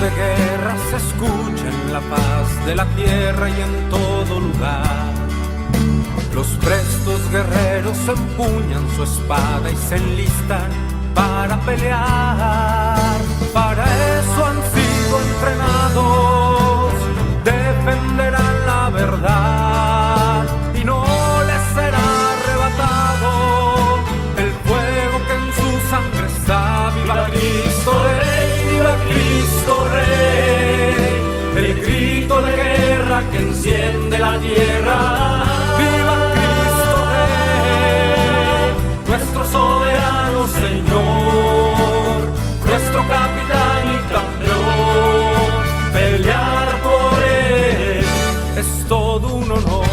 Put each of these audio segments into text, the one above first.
de guerra se escucha en la paz de la tierra y en todo lugar. Los prestos guerreros empuñan su espada y se enlistan para pelear. Para eso han sido entrenados, defenderán la verdad y no les será arrebatado el fuego que en su sangre está. ¡Viva Cristo Rey! ¡Viva Cristo Rey! El grito de guerra que enciende la tierra. ¡Viva Cristo Rey! Nuestro soberano Señor, nuestro capitán y campeón. Pelear por él es todo un honor.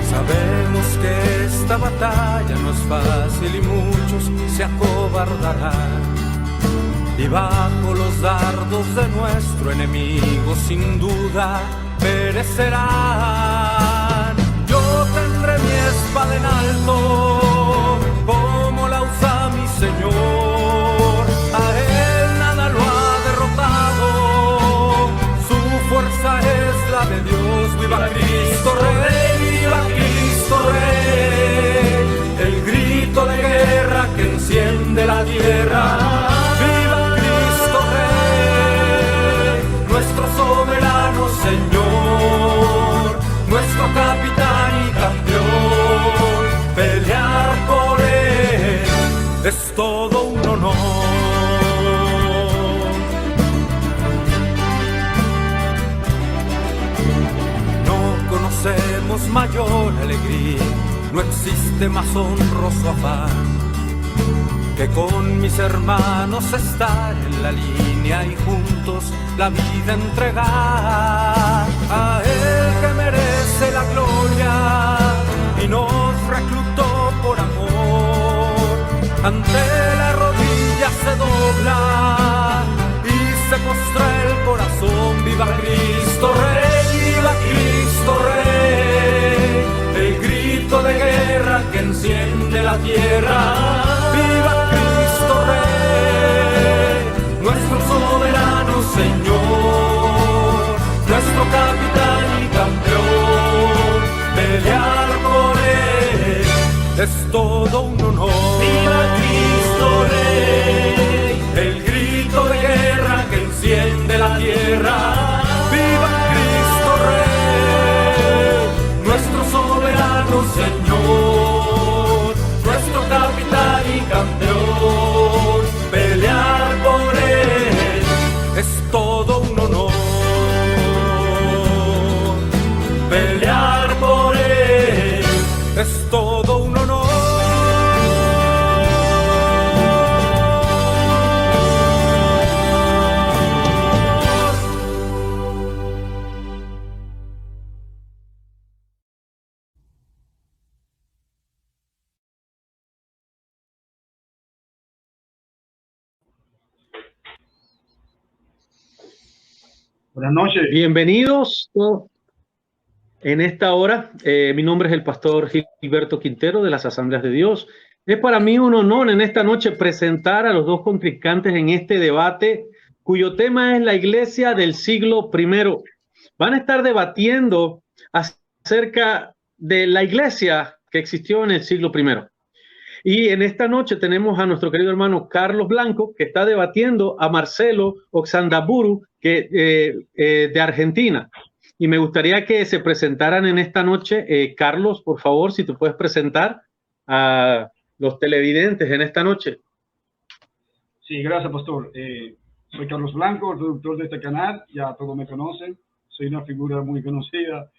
Sabemos que esta batalla no es fácil y muchos se acobardarán, y bajo los dardos de nuestro enemigo sin duda perecerán. Yo tendré mi espada en alto, como la usa mi Señor. A él nada lo ha derrotado, su fuerza es la de Dios. ¡Viva Cristo Rey! ¡Viva Cristo Rey! El grito de guerra que enciende la tierra. ¡Viva Cristo Rey! Nuestro soberano Señor, nuestro capitán y campeón. Pelear por él es todo un honor. No conocemos mayor alegría, no existe más honroso afán que con mis hermanos estar en la línea y juntos la vida entregar. A él que merece la gloria y nos reclutó por amor. Ante la rodilla se dobla y se postra el corazón. ¡Viva Cristo Rey! ¡Viva Cristo Rey! El grito de guerra que enciende la tierra. ¡Viva Cristo Rey! Nuestro soberano Señor, nuestro capitán y campeón. Pelear por él es todo un honor. ¡Viva Cristo Rey! El grito de guerra que enciende la tierra. ¡Viva Cristo Rey! Nuestro soberano Señor, nuestro capitán y campeón. Pelear por él es todo un honor. Pelear por él es todo un honor. Buenas noches. Bienvenidos en esta hora. Mi nombre es el pastor Gilberto Quintero de las Asambleas de Dios. Es para mí un honor en esta noche presentar a los dos contrincantes en este debate, cuyo tema es la iglesia del siglo I. Van a estar debatiendo acerca de la iglesia que existió en el siglo I. Y en esta noche tenemos a nuestro querido hermano Carlos Blanco, que está debatiendo a Marcelo Oxandaburu, de Argentina. Y me gustaría que se presentaran en esta noche. Carlos, por favor, si tú puedes presentar a los televidentes en esta noche. Sí, gracias, pastor. Soy Carlos Blanco, el productor de este canal. Ya todos me conocen. Soy una figura muy conocida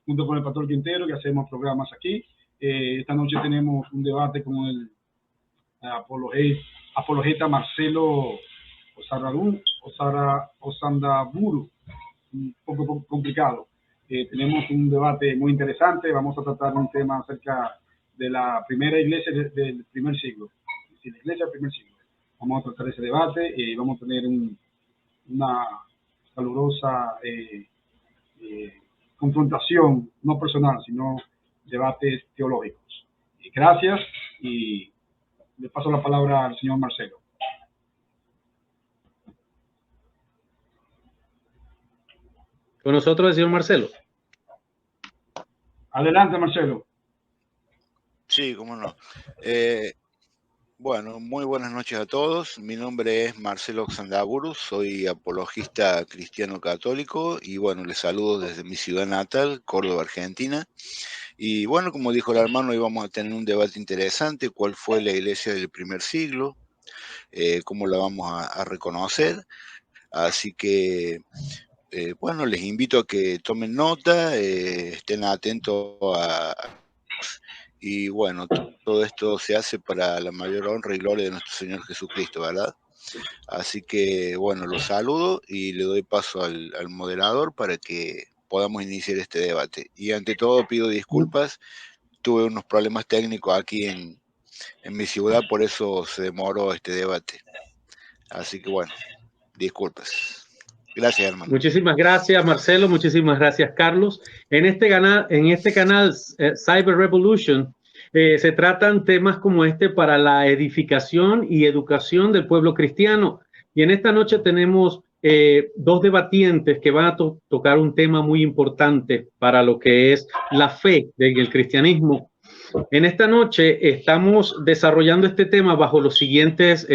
junto con el pastor Quintero, que hacemos programas aquí. Esta noche tenemos un debate con el apologeta Marcelo Oxandaburu, un poco complicado. Tenemos un debate muy interesante. Vamos a tratar un tema acerca de la primera iglesia del primer siglo. Sí, la iglesia del primer siglo. Vamos a tratar ese debate y vamos a tener una calurosa confrontación, no personal, sino debates teológicos. Gracias y le paso la palabra al señor Marcelo. Con nosotros el señor Marcelo. Adelante, Marcelo. Sí, cómo no. Bueno, muy buenas noches a todos. Mi nombre es Marcelo Oxandaburu, soy apologista cristiano católico y bueno, les saludo desde mi ciudad natal, Córdoba, Argentina. Y bueno, como dijo el hermano, hoy vamos a tener un debate interesante, cuál fue la iglesia del primer siglo, cómo la vamos a reconocer. Así que, bueno, les invito a que tomen nota, estén atentos y bueno, todo esto se hace para la mayor honra y gloria de nuestro Señor Jesucristo, ¿verdad? Así que, bueno, los saludo y le doy paso al moderador para que podamos iniciar este debate. Y ante todo pido disculpas, tuve unos problemas técnicos aquí en mi ciudad, por eso se demoró este debate. Así que, bueno, disculpas. Gracias, hermano. Muchísimas gracias, Marcelo. Muchísimas gracias, Carlos. En este canal Cyber Revolution se tratan temas como este para la edificación y educación del pueblo cristiano. Y en esta noche tenemos dos debatientes que van a tocar un tema muy importante para lo que es la fe del cristianismo. En esta noche estamos desarrollando este tema bajo los siguientes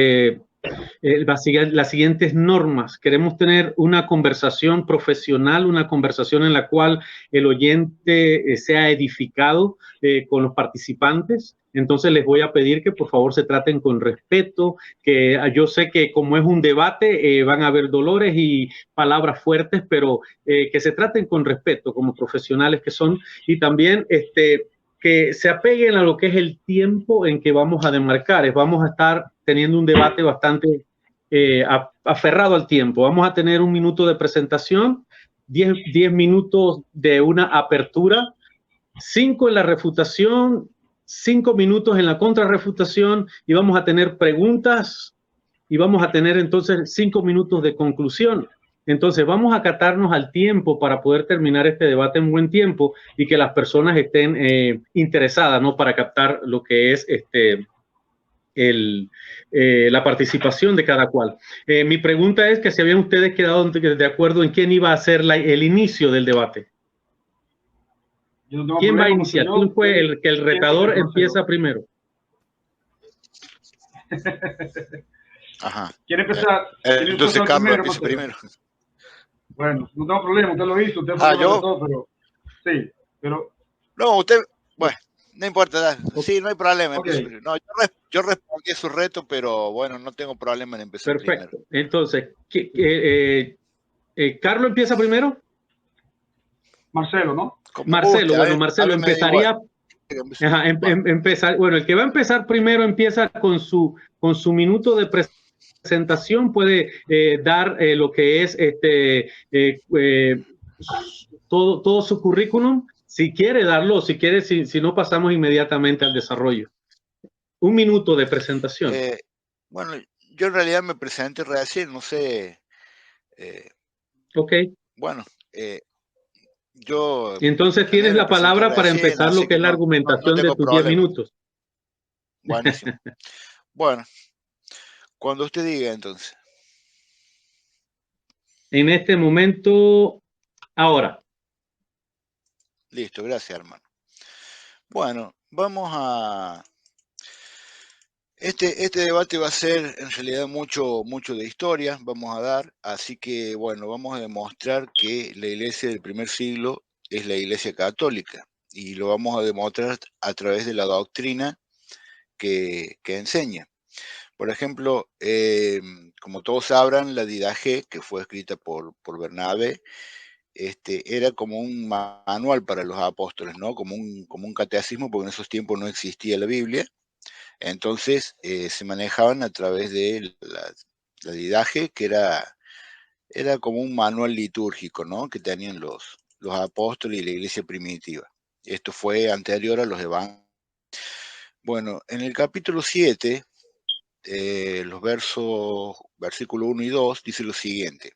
las siguientes normas. Queremos tener una conversación profesional, una conversación en la cual el oyente sea edificado con los participantes. Entonces les voy a pedir que por favor se traten con respeto, que yo sé que como es un debate van a haber dolores y palabras fuertes, pero que se traten con respeto como profesionales que son, y también que se apeguen a lo que es el tiempo en que vamos a demarcar. Vamos a estar teniendo un debate bastante aferrado al tiempo. Vamos a tener 1 minuto de presentación, 10 minutos de una apertura, 5 en la refutación, 5 minutos en la contrarrefutación, y vamos a tener preguntas y vamos a tener entonces 5 minutos de conclusión. Entonces vamos a acatarnos al tiempo para poder terminar este debate en buen tiempo y que las personas estén interesadas, ¿no? Para captar lo que es la participación de cada cual. Mi pregunta es que si habían ustedes quedado de acuerdo en quién iba a ser el inicio del debate. ¿Quién va a iniciar? ¿Quién fue el retador empieza primero? Ajá. ¿Quiere empezar? Entonces Carlos empieza primero. Bueno, no tengo problema, usted lo hizo, usted ¿yo? todo, pero sí, pero... No, usted, bueno, no importa, dale. Sí, no hay problema. Okay. No, yo respondí a su reto, pero bueno, no tengo problema en empezar Perfecto. primero. Entonces, ¿Carlos empieza primero? Marcelo, ¿no? Marcelo, bueno, Marcelo empezaría... Bueno, el que va a empezar primero empieza con su minuto de presentación, puede dar lo que es todo su currículum, si quiere darlo, si quiere, si no pasamos inmediatamente al desarrollo. 1 minuto de presentación. Bueno, yo en realidad me presenté recién, no sé. Ok. Bueno, entonces tienes la palabra para empezar lo que es la argumentación de tus 10 minutos. Buenísimo. Bueno, cuando usted diga, entonces. En este momento, ahora. Listo, gracias, hermano. Bueno, vamos a... Este debate va a ser en realidad mucho de historia, vamos a dar, así que bueno, vamos a demostrar que la iglesia del primer siglo es la iglesia católica, y lo vamos a demostrar a través de la doctrina que enseña. Por ejemplo, como todos sabrán, la Didache, que fue escrita por Bernabé, era como un manual para los apóstoles, ¿no? Como un catecismo, porque en esos tiempos no existía la Biblia. Entonces se manejaban a través de la Didache, que era como un manual litúrgico, ¿no? Que tenían los apóstoles y la iglesia primitiva. Esto fue anterior a los evangelios. Bueno, en el capítulo 7, los versículos 1 y 2, dice lo siguiente.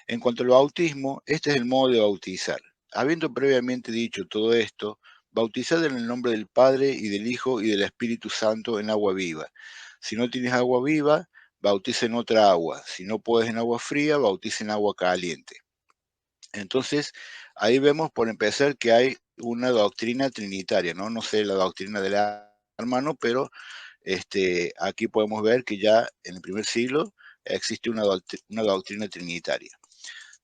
En cuanto al bautismo, este es el modo de bautizar. Habiendo previamente dicho todo esto, bautizad en el nombre del Padre y del Hijo y del Espíritu Santo en agua viva, Si no tienes agua viva, bautiza en otra agua. Si no puedes en agua fría, bautiza en agua caliente. Entonces, ahí vemos por empezar que hay una doctrina trinitaria, ¿no? No sé la doctrina del hermano, pero aquí podemos ver que ya en el primer siglo existe una doctrina trinitaria.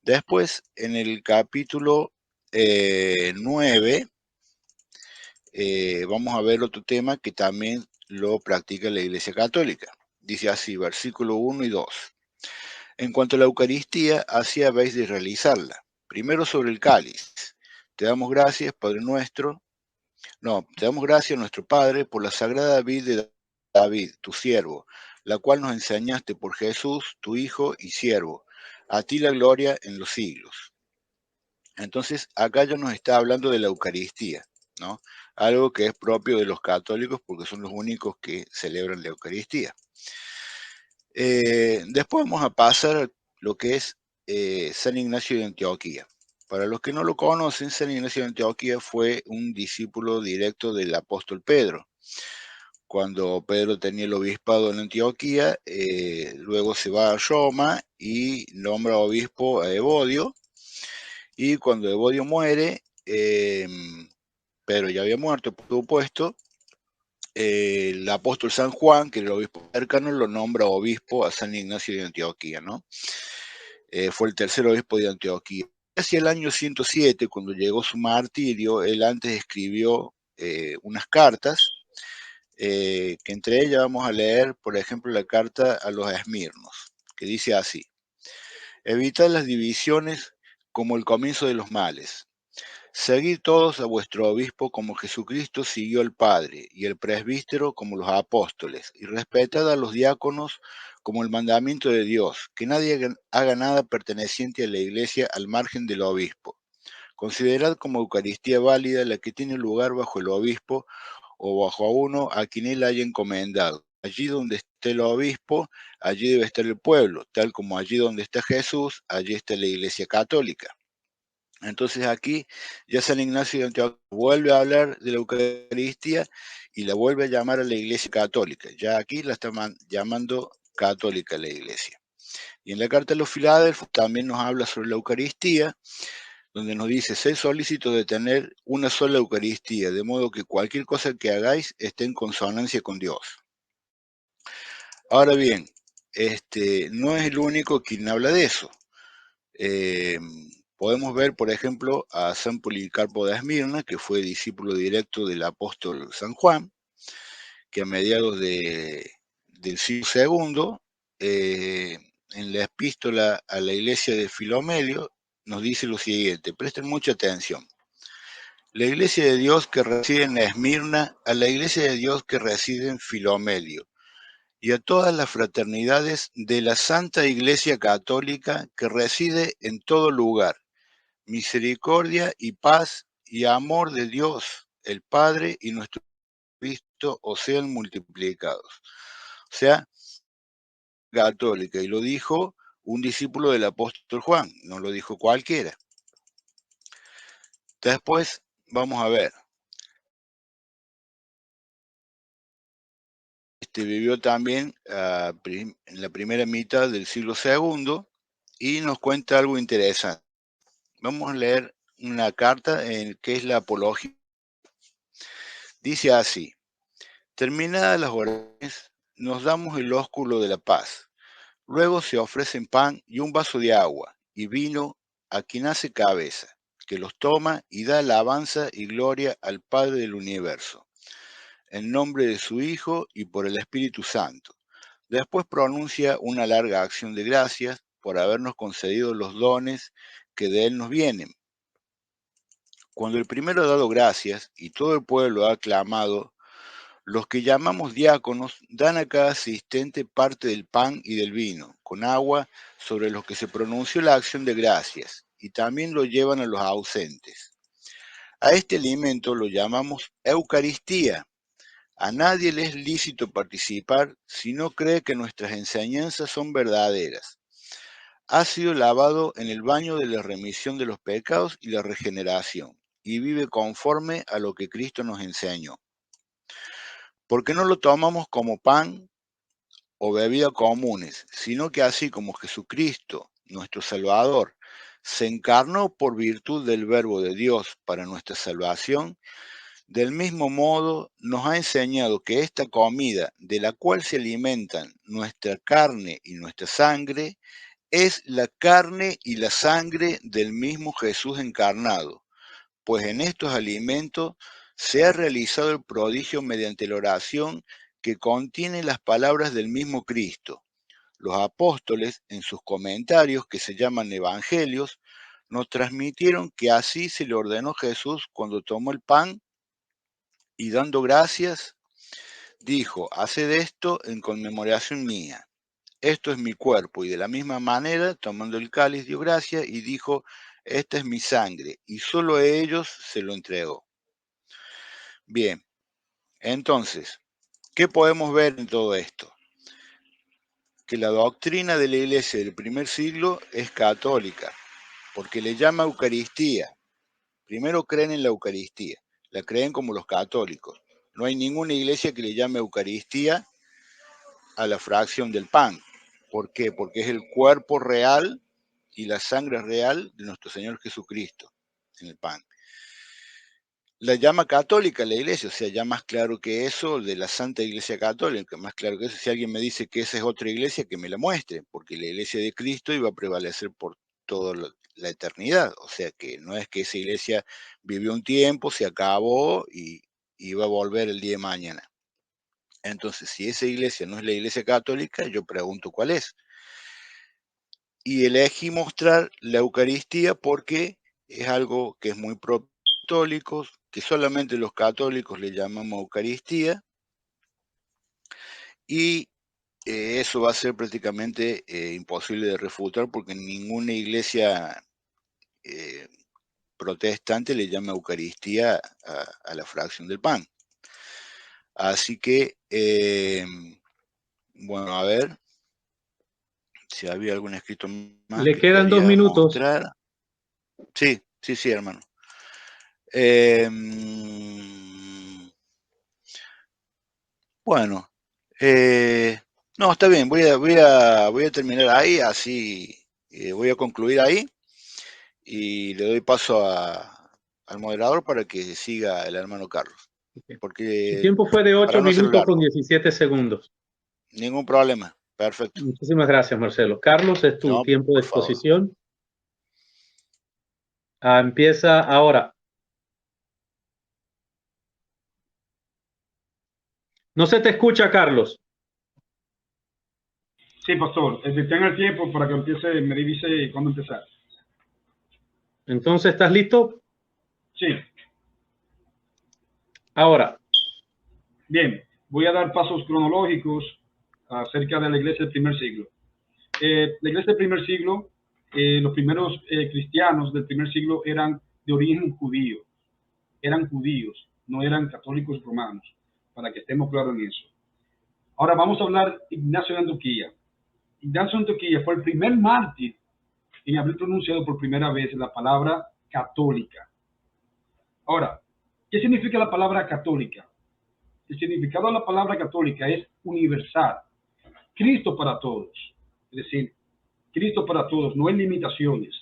Después, en el capítulo 9, vamos a ver otro tema que también lo practica la Iglesia Católica. Dice así, versículo 1 y 2. En cuanto a la Eucaristía, así habéis de realizarla. Primero sobre el cáliz. Te damos gracias, Padre nuestro. No, te damos gracias, nuestro Padre, por la sagrada vid de David, tu siervo, la cual nos enseñaste por Jesús, tu Hijo y siervo. A ti la gloria en los siglos. Entonces, acá ya nos está hablando de la Eucaristía, ¿no? Algo que es propio de los católicos porque son los únicos que celebran la Eucaristía. Después vamos a pasar a lo que es San Ignacio de Antioquía. Para los que no lo conocen, San Ignacio de Antioquía fue un discípulo directo del apóstol Pedro. Cuando Pedro tenía el obispado en Antioquía, luego se va a Roma y nombra obispo a Evodio. Y cuando Evodio muere, Pedro ya había muerto, por supuesto, el apóstol San Juan, que era el obispo cercano, lo nombra obispo a San Ignacio de Antioquía, ¿no? Fue el tercer obispo de Antioquía. Hacia el año 107, cuando llegó su martirio, él antes escribió unas cartas, que entre ellas vamos a leer, por ejemplo, la carta a los Esmirnos, que dice así: evitad las divisiones como el comienzo de los males. Seguid todos a vuestro obispo como Jesucristo siguió al Padre, y el presbítero como los apóstoles, y respetad a los diáconos como el mandamiento de Dios, que nadie haga nada perteneciente a la iglesia al margen del obispo. Considerad como Eucaristía válida la que tiene lugar bajo el obispo o bajo a uno a quien él haya encomendado. Allí donde esté el obispo, allí debe estar el pueblo, tal como allí donde está Jesús, allí está la iglesia católica. Entonces aquí ya San Ignacio de Antioquía vuelve a hablar de la Eucaristía y la vuelve a llamar a la Iglesia Católica. Ya aquí la está llamando católica la Iglesia. Y en la carta a los Filadelfos también nos habla sobre la Eucaristía, donde nos dice: sed solícitos de tener una sola Eucaristía, de modo que cualquier cosa que hagáis esté en consonancia con Dios. Ahora bien, no es el único quien habla de eso. Podemos ver, por ejemplo, a San Policarpo de Esmirna, que fue discípulo directo del apóstol San Juan, que a mediados del siglo II, en la epístola a la iglesia de Filomelio, nos dice lo siguiente: presten mucha atención. La iglesia de Dios que reside en Esmirna, a la iglesia de Dios que reside en Filomelio, y a todas las fraternidades de la Santa Iglesia Católica que reside en todo lugar. Misericordia y paz y amor de Dios, el Padre y nuestro Cristo os sean multiplicados. O sea, católica, y lo dijo un discípulo del apóstol Juan, no lo dijo cualquiera. Después vamos a ver. Vivió también en la primera mitad del siglo II y nos cuenta algo interesante. Vamos a leer una carta en que es la Apología. Dice así: terminadas las oraciones, nos damos el ósculo de la paz. Luego se ofrecen pan y un vaso de agua y vino a quien hace cabeza, que los toma y da alabanza y gloria al Padre del universo, en nombre de su Hijo y por el Espíritu Santo. Después pronuncia una larga acción de gracias por habernos concedido los dones que de Él nos vienen. Cuando el primero ha dado gracias y todo el pueblo ha aclamado, los que llamamos diáconos dan a cada asistente parte del pan y del vino, con agua, sobre los que se pronunció la acción de gracias, y también lo llevan a los ausentes. A este alimento lo llamamos Eucaristía. A nadie le es lícito participar si no cree que nuestras enseñanzas son verdaderas. Ha sido lavado en el baño de la remisión de los pecados y la regeneración, y vive conforme a lo que Cristo nos enseñó. Porque no lo tomamos como pan, o bebida comunes, sino que así como Jesucristo, nuestro Salvador, se encarnó por virtud del Verbo de Dios para nuestra salvación, del mismo modo nos ha enseñado que esta comida de la cual se alimentan nuestra carne y nuestra sangre es la carne y la sangre del mismo Jesús encarnado, pues en estos alimentos se ha realizado el prodigio mediante la oración que contiene las palabras del mismo Cristo. Los apóstoles, en sus comentarios que se llaman evangelios, nos transmitieron que así se le ordenó Jesús cuando tomó el pan y dando gracias, dijo: haced esto en conmemoración mía. Esto es mi cuerpo. Y de la misma manera, tomando el cáliz, dio gracias y dijo: esta es mi sangre. Y solo a ellos se lo entregó. Bien, entonces, ¿qué podemos ver en todo esto? Que la doctrina de la iglesia del primer siglo es católica, porque le llama Eucaristía. Primero creen en la Eucaristía, la creen como los católicos. No hay ninguna iglesia que le llame Eucaristía a la fracción del pan. ¿Por qué? Porque es el cuerpo real y la sangre real de nuestro Señor Jesucristo en el pan. La llama católica la iglesia, o sea, ya más claro que eso, de la Santa Iglesia Católica, más claro que eso. Si alguien me dice que esa es otra iglesia, que me la muestre, porque la iglesia de Cristo iba a prevalecer por toda la eternidad. O sea, que no es que esa iglesia vivió un tiempo, se acabó y va a volver el día de mañana. Entonces, si esa iglesia no es la iglesia católica, yo pregunto cuál es. Y elegí mostrar la Eucaristía porque es algo que es muy propio de los católicos, que solamente los católicos le llamamos Eucaristía, y eso va a ser prácticamente imposible de refutar porque ninguna iglesia protestante le llama Eucaristía a la fracción del pan. Así que, bueno, a ver si había algún escrito más. Le quedan 2 minutos. Mostrar. Sí, hermano. Bueno, no, está bien, voy a terminar ahí, así voy a concluir ahí y le doy paso al moderador para que siga el hermano Carlos. Porque su tiempo fue de 8 minutos con 17 segundos. Ningún problema, perfecto. Muchísimas gracias, Marcelo. Carlos, es tu tiempo de exposición. Empieza ahora. No se te escucha, Carlos. Sí, pastor. Tenga el tiempo para que empiece, me dice cuándo empezar. Entonces, ¿estás listo? Sí. Ahora. Bien, voy a dar pasos cronológicos acerca de la iglesia del primer siglo. La iglesia del primer siglo, los primeros cristianos del primer siglo eran de origen judío. Eran judíos, no eran católicos romanos, para que estemos claros en eso. Ahora vamos a hablar de Ignacio de Antioquía. Ignacio de Antioquía fue el primer mártir en haber pronunciado por primera vez la palabra católica. Ahora, ¿qué significa la palabra católica? El significado de la palabra católica es universal. Cristo para todos. Es decir, Cristo para todos, no hay limitaciones.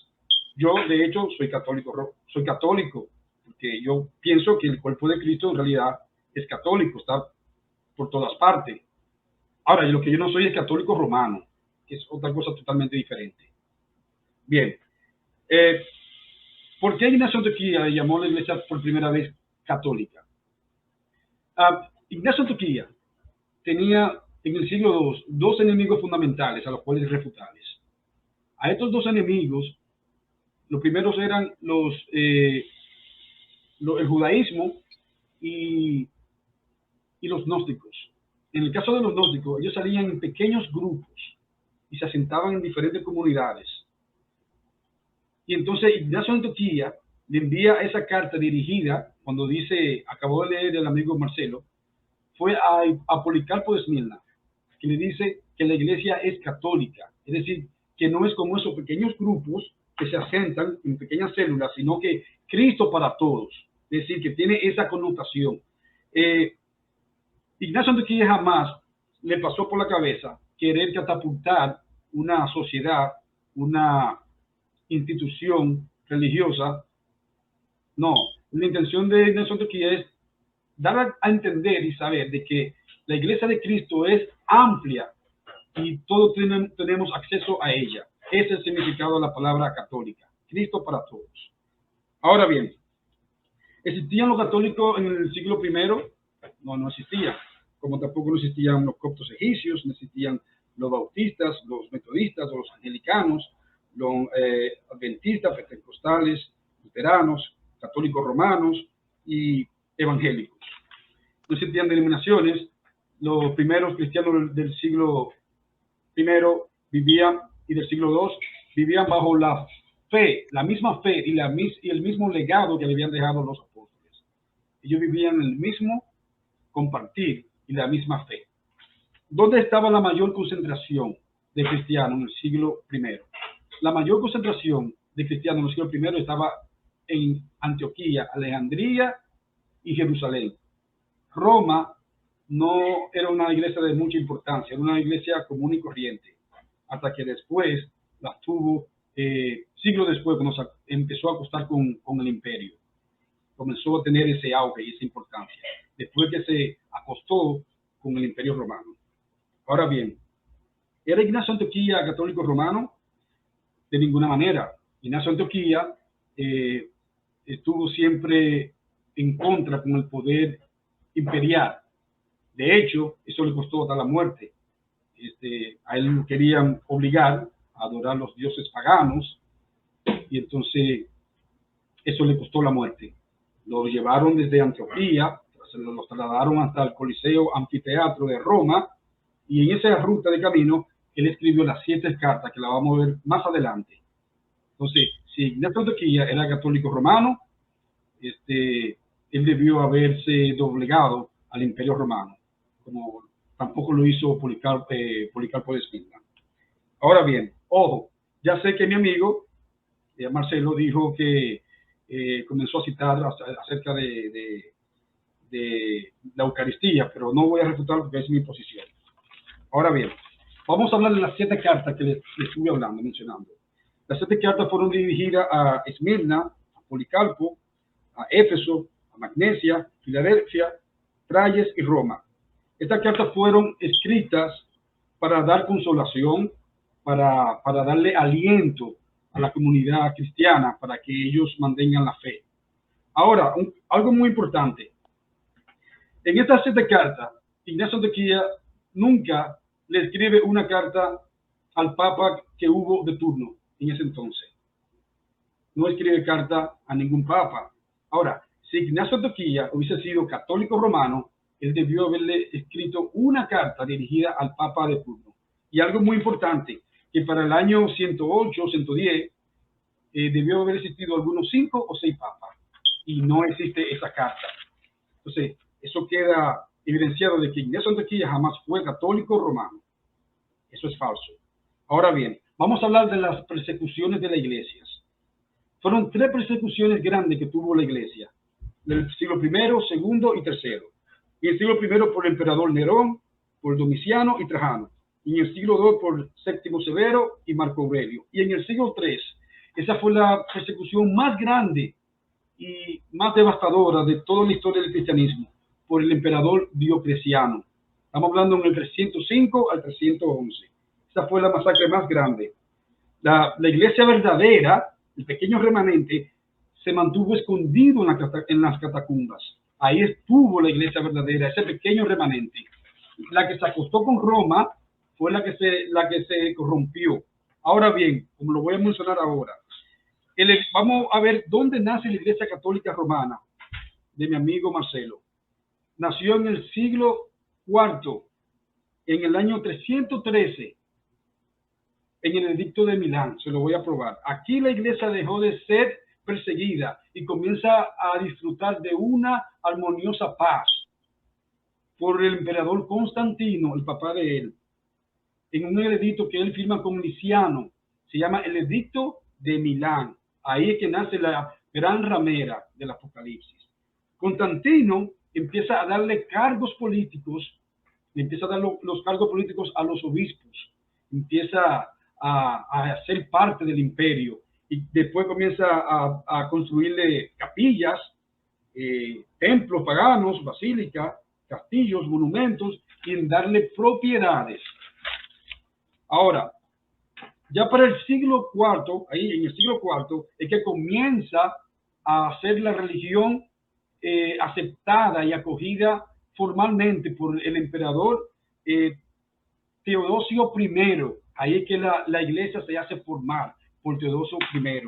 Yo, de hecho, soy católico, porque yo pienso que el cuerpo de Cristo en realidad es católico, está por todas partes. Ahora, lo que yo no soy es católico romano, que es otra cosa totalmente diferente. Bien. ¿Por qué Ignacio de Antioquía llamó a la iglesia por primera vez católica? Ignacio de Antioquía tenía en el siglo II 2 enemigos fundamentales a los cuales refutables. A estos 2 enemigos, los primeros eran el judaísmo y los gnósticos. En el caso de los gnósticos, ellos salían en pequeños grupos y se asentaban en diferentes comunidades. Y entonces Ignacio de Antioquía le envía esa carta dirigida, cuando dice, acabó de leer el amigo Marcelo, fue a Policarpo de Esmirna, que le dice que la iglesia es católica, es decir, que no es como esos pequeños grupos que se asentan en pequeñas células, sino que Cristo para todos, es decir, que tiene esa connotación. Ignacio de Antioquía jamás le pasó por la cabeza querer catapultar una sociedad, una institución religiosa. No, la intención de Nelson Antioquía es dar a entender y saber de que la Iglesia de Cristo es amplia y todos tenemos acceso a ella. Ese es el significado de la palabra católica, Cristo para todos. Ahora bien, ¿existían los católicos en el siglo I? No existían, como tampoco no existían los coptos egipcios, no existían los bautistas, los metodistas, los anglicanos, los adventistas, pentecostales, luteranos, católicos romanos y evangélicos. No existían denominaciones. Los primeros cristianos del siglo I vivían, y del siglo II, vivían bajo la fe, la misma fe y el mismo legado que le habían dejado los apóstoles. Ellos vivían en el mismo compartir y la misma fe. ¿Dónde estaba la mayor concentración de cristianos en el siglo I? La mayor concentración de cristianos en el siglo I estaba en Antioquía, Alejandría y Jerusalén. Roma no era una iglesia de mucha importancia, era una iglesia común y corriente, hasta que después la tuvo, siglos después, cuando se empezó a acostar con el imperio. Comenzó a tener ese auge y esa importancia, después que se acostó con el imperio romano. Ahora bien, ¿era Ignacio Antioquía católico romano? De ninguna manera. Ignacio Antioquía estuvo siempre en contra con el poder imperial. De hecho, eso le costó hasta la muerte. A él lo querían obligar a adorar a los dioses paganos, y entonces eso le costó la muerte. Lo llevaron desde Antioquía, lo trasladaron hasta el Coliseo Anfiteatro de Roma, y en esa ruta de camino él escribió las 7 cartas, que la vamos a ver más adelante. Entonces, si Ignacio Antioquía era católico romano, él debió haberse doblegado al imperio romano, como tampoco lo hizo Policarpo de Esmirna. Ahora bien, ojo, ya sé que mi amigo Marcelo dijo que comenzó a citar acerca de la Eucaristía, pero no voy a refutarlo porque es mi posición. Ahora bien, vamos a hablar de las 7 cartas que les estuve mencionando. Las 7 cartas fueron dirigidas a Esmirna, a Policarpo, a Éfeso, a Magnesia, Filadelfia, Trayes y Roma. Estas cartas fueron escritas para dar consolación, para darle aliento a la comunidad cristiana, para que ellos mantengan la fe. Ahora, algo muy importante. En estas 7 cartas, Ignacio Antioquía nunca le escribe una carta al papa que hubo de turno en ese entonces. No escribe carta a ningún papa. Ahora, si Ignacio Antioquía hubiese sido católico romano, él debió haberle escrito una carta dirigida al papa de turno. Y algo muy importante, que para el año 108, 110, debió haber existido algunos 5 o 6 papas. Y no existe esa carta. Entonces, eso queda evidenciado de que Ignacio Antioquía jamás fue católico romano. Eso es falso. Ahora bien, vamos a hablar de las persecuciones de las iglesias. Fueron 3 persecuciones grandes que tuvo la iglesia, del siglo I, II y III. En el siglo I por el emperador Nerón, por Domiciano y Trajano. Y en el siglo II por Séptimo Severo y Marco Aurelio. Y en el siglo III, esa fue la persecución más grande y más devastadora de toda la historia del cristianismo, por el emperador Diocleciano. Estamos hablando en el 305 al 311. Esa fue la masacre más grande. La iglesia verdadera, el pequeño remanente, se mantuvo escondido en las catacumbas. Ahí estuvo la iglesia verdadera, ese pequeño remanente. La que se acostó con Roma fue la que se corrompió. Ahora bien, como lo voy a mencionar ahora, vamos a ver dónde nace la iglesia católica romana de mi amigo Marcelo. Nació en el siglo IV, en el año 313, en el edicto de Milán. Se lo voy a probar. Aquí la iglesia dejó de ser perseguida y comienza a disfrutar de una armoniosa paz por el emperador Constantino, el papá de él, en un edicto que él firma con Liciano. Se llama el edicto de Milán. Ahí es que nace la gran ramera del Apocalipsis. Constantino empieza a darle cargos políticos le empieza a dar los cargos políticos a los obispos, empieza a ser parte del imperio y después comienza a construirle capillas, templos paganos, basílicas, castillos, monumentos y en darle propiedades. Ahora, ya para el siglo IV, ahí en el siglo IV, es que comienza a ser la religión aceptada y acogida formalmente por el emperador Teodosio I. Ahí es que la iglesia se hace formar por Teodosio I.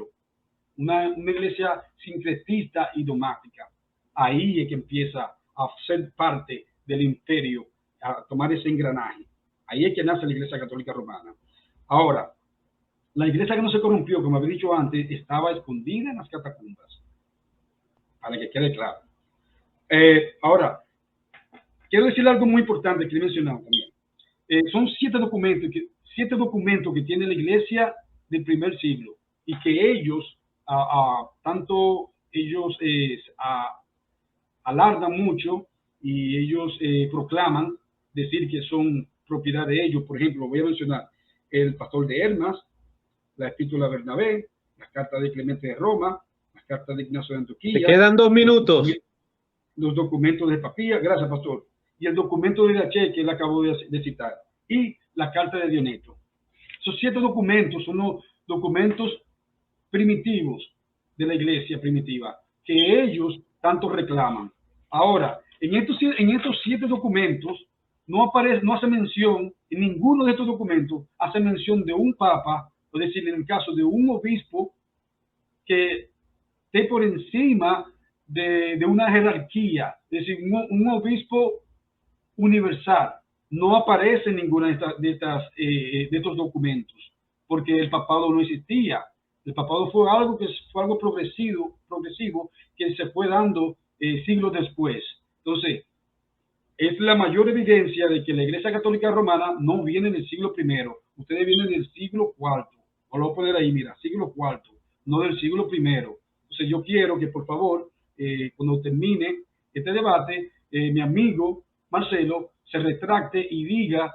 Una iglesia sincretista y dogmática. Ahí es que empieza a ser parte del imperio, a tomar ese engranaje. Ahí es que nace la Iglesia Católica Romana. Ahora, la iglesia que no se corrompió, como había dicho antes, estaba escondida en las catacumbas, para que quede claro. Ahora, quiero decir algo muy importante que he mencionado también. Son 7 documentos que tiene la iglesia del primer siglo y que ellos, tanto ellos alardan mucho y ellos proclaman decir que son propiedad de ellos. Por ejemplo, voy a mencionar el Pastor de Hermas, la Epístola de Bernabé, las cartas de Clemente de Roma, las cartas de Ignacio de Antioquía. Te quedan 2 minutos. Los documentos de Papía, gracias pastor, y el documento de Irache que él acabó de citar, y la carta de Dioneto. Esos 7 documentos son los documentos primitivos de la iglesia primitiva, que ellos tanto reclaman. Ahora, en estos 7 documentos, no hace mención, en ninguno de estos documentos hace mención de un papa, es decir, en el caso de un obispo que esté por encima de una jerarquía, es decir, un obispo universal. No aparece en ninguna de estos documentos, porque el papado no existía. El papado fue algo progresivo que se fue dando siglos después. Entonces, es la mayor evidencia de que la Iglesia Católica Romana no viene del siglo I. Ustedes vienen del siglo IV. O lo voy a poner ahí, mira, siglo IV, no del siglo I. Entonces, yo quiero que, por favor, cuando termine este debate, mi amigo Marcelo se retracte y diga,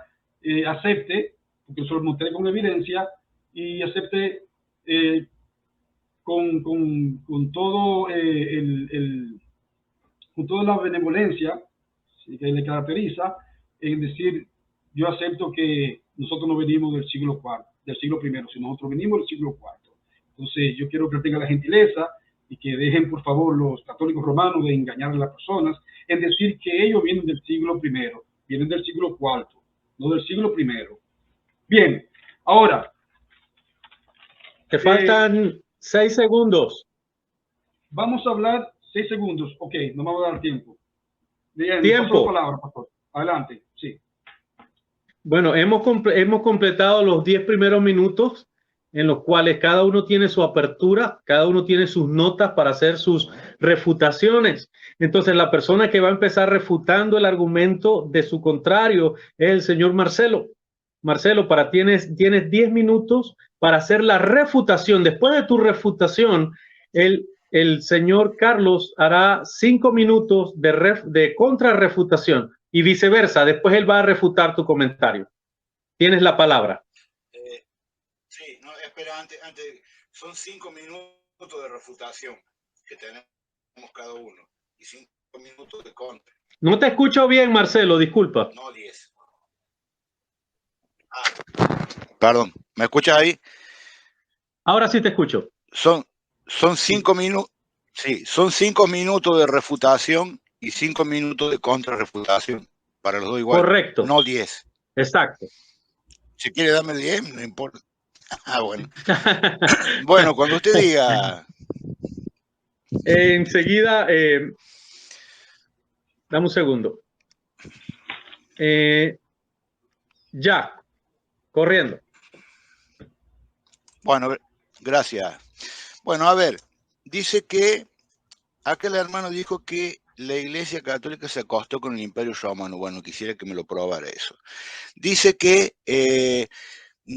acepte, porque eso lo mostré con evidencia, y acepte con todo con toda la benevolencia que le caracteriza, en decir, yo acepto que nosotros no venimos del siglo IV, del siglo I, sino nosotros venimos del siglo IV. Entonces, yo quiero que tenga la gentileza y que dejen, por favor, los católicos romanos de engañar a las personas en decir que ellos vienen del siglo I, vienen del siglo IV, no del siglo I. Bien, ahora. Te faltan 6 segundos. Vamos a hablar 6 segundos. Ok, no me va a dar tiempo. Bien, tiempo. Palabra, pastor. Adelante, sí. Bueno, hemos completado los 10 primeros minutos en los cuales cada uno tiene su apertura, cada uno tiene sus notas para hacer sus refutaciones. Entonces, la persona que va a empezar refutando el argumento de su contrario es el señor Marcelo. Marcelo, tienes 10 minutos para hacer la refutación. Después de tu refutación, el señor Carlos hará 5 minutos de contrarrefutación y viceversa. Después él va a refutar tu comentario. Tienes la palabra. Sí, no, espera, antes, son 5 minutos de refutación que tenemos cada uno y 5 minutos de contra. No te escucho bien, Marcelo, disculpa. No, 10. Perdón, ¿me escuchas ahí? Ahora sí te escucho. Son 5 minutos, sí, son 5 minutos de refutación y 5 minutos de contrarrefutación. Para los dos igual. Correcto. No 10. Exacto. Si quiere darme 10, no importa. Bueno. Bueno, cuando usted diga. Enseguida, dame un segundo. Ya, corriendo. Bueno, gracias. Bueno, a ver, dice que aquel hermano dijo que la Iglesia Católica se acostó con el Imperio Romano. Bueno, quisiera que me lo probara eso. Dice que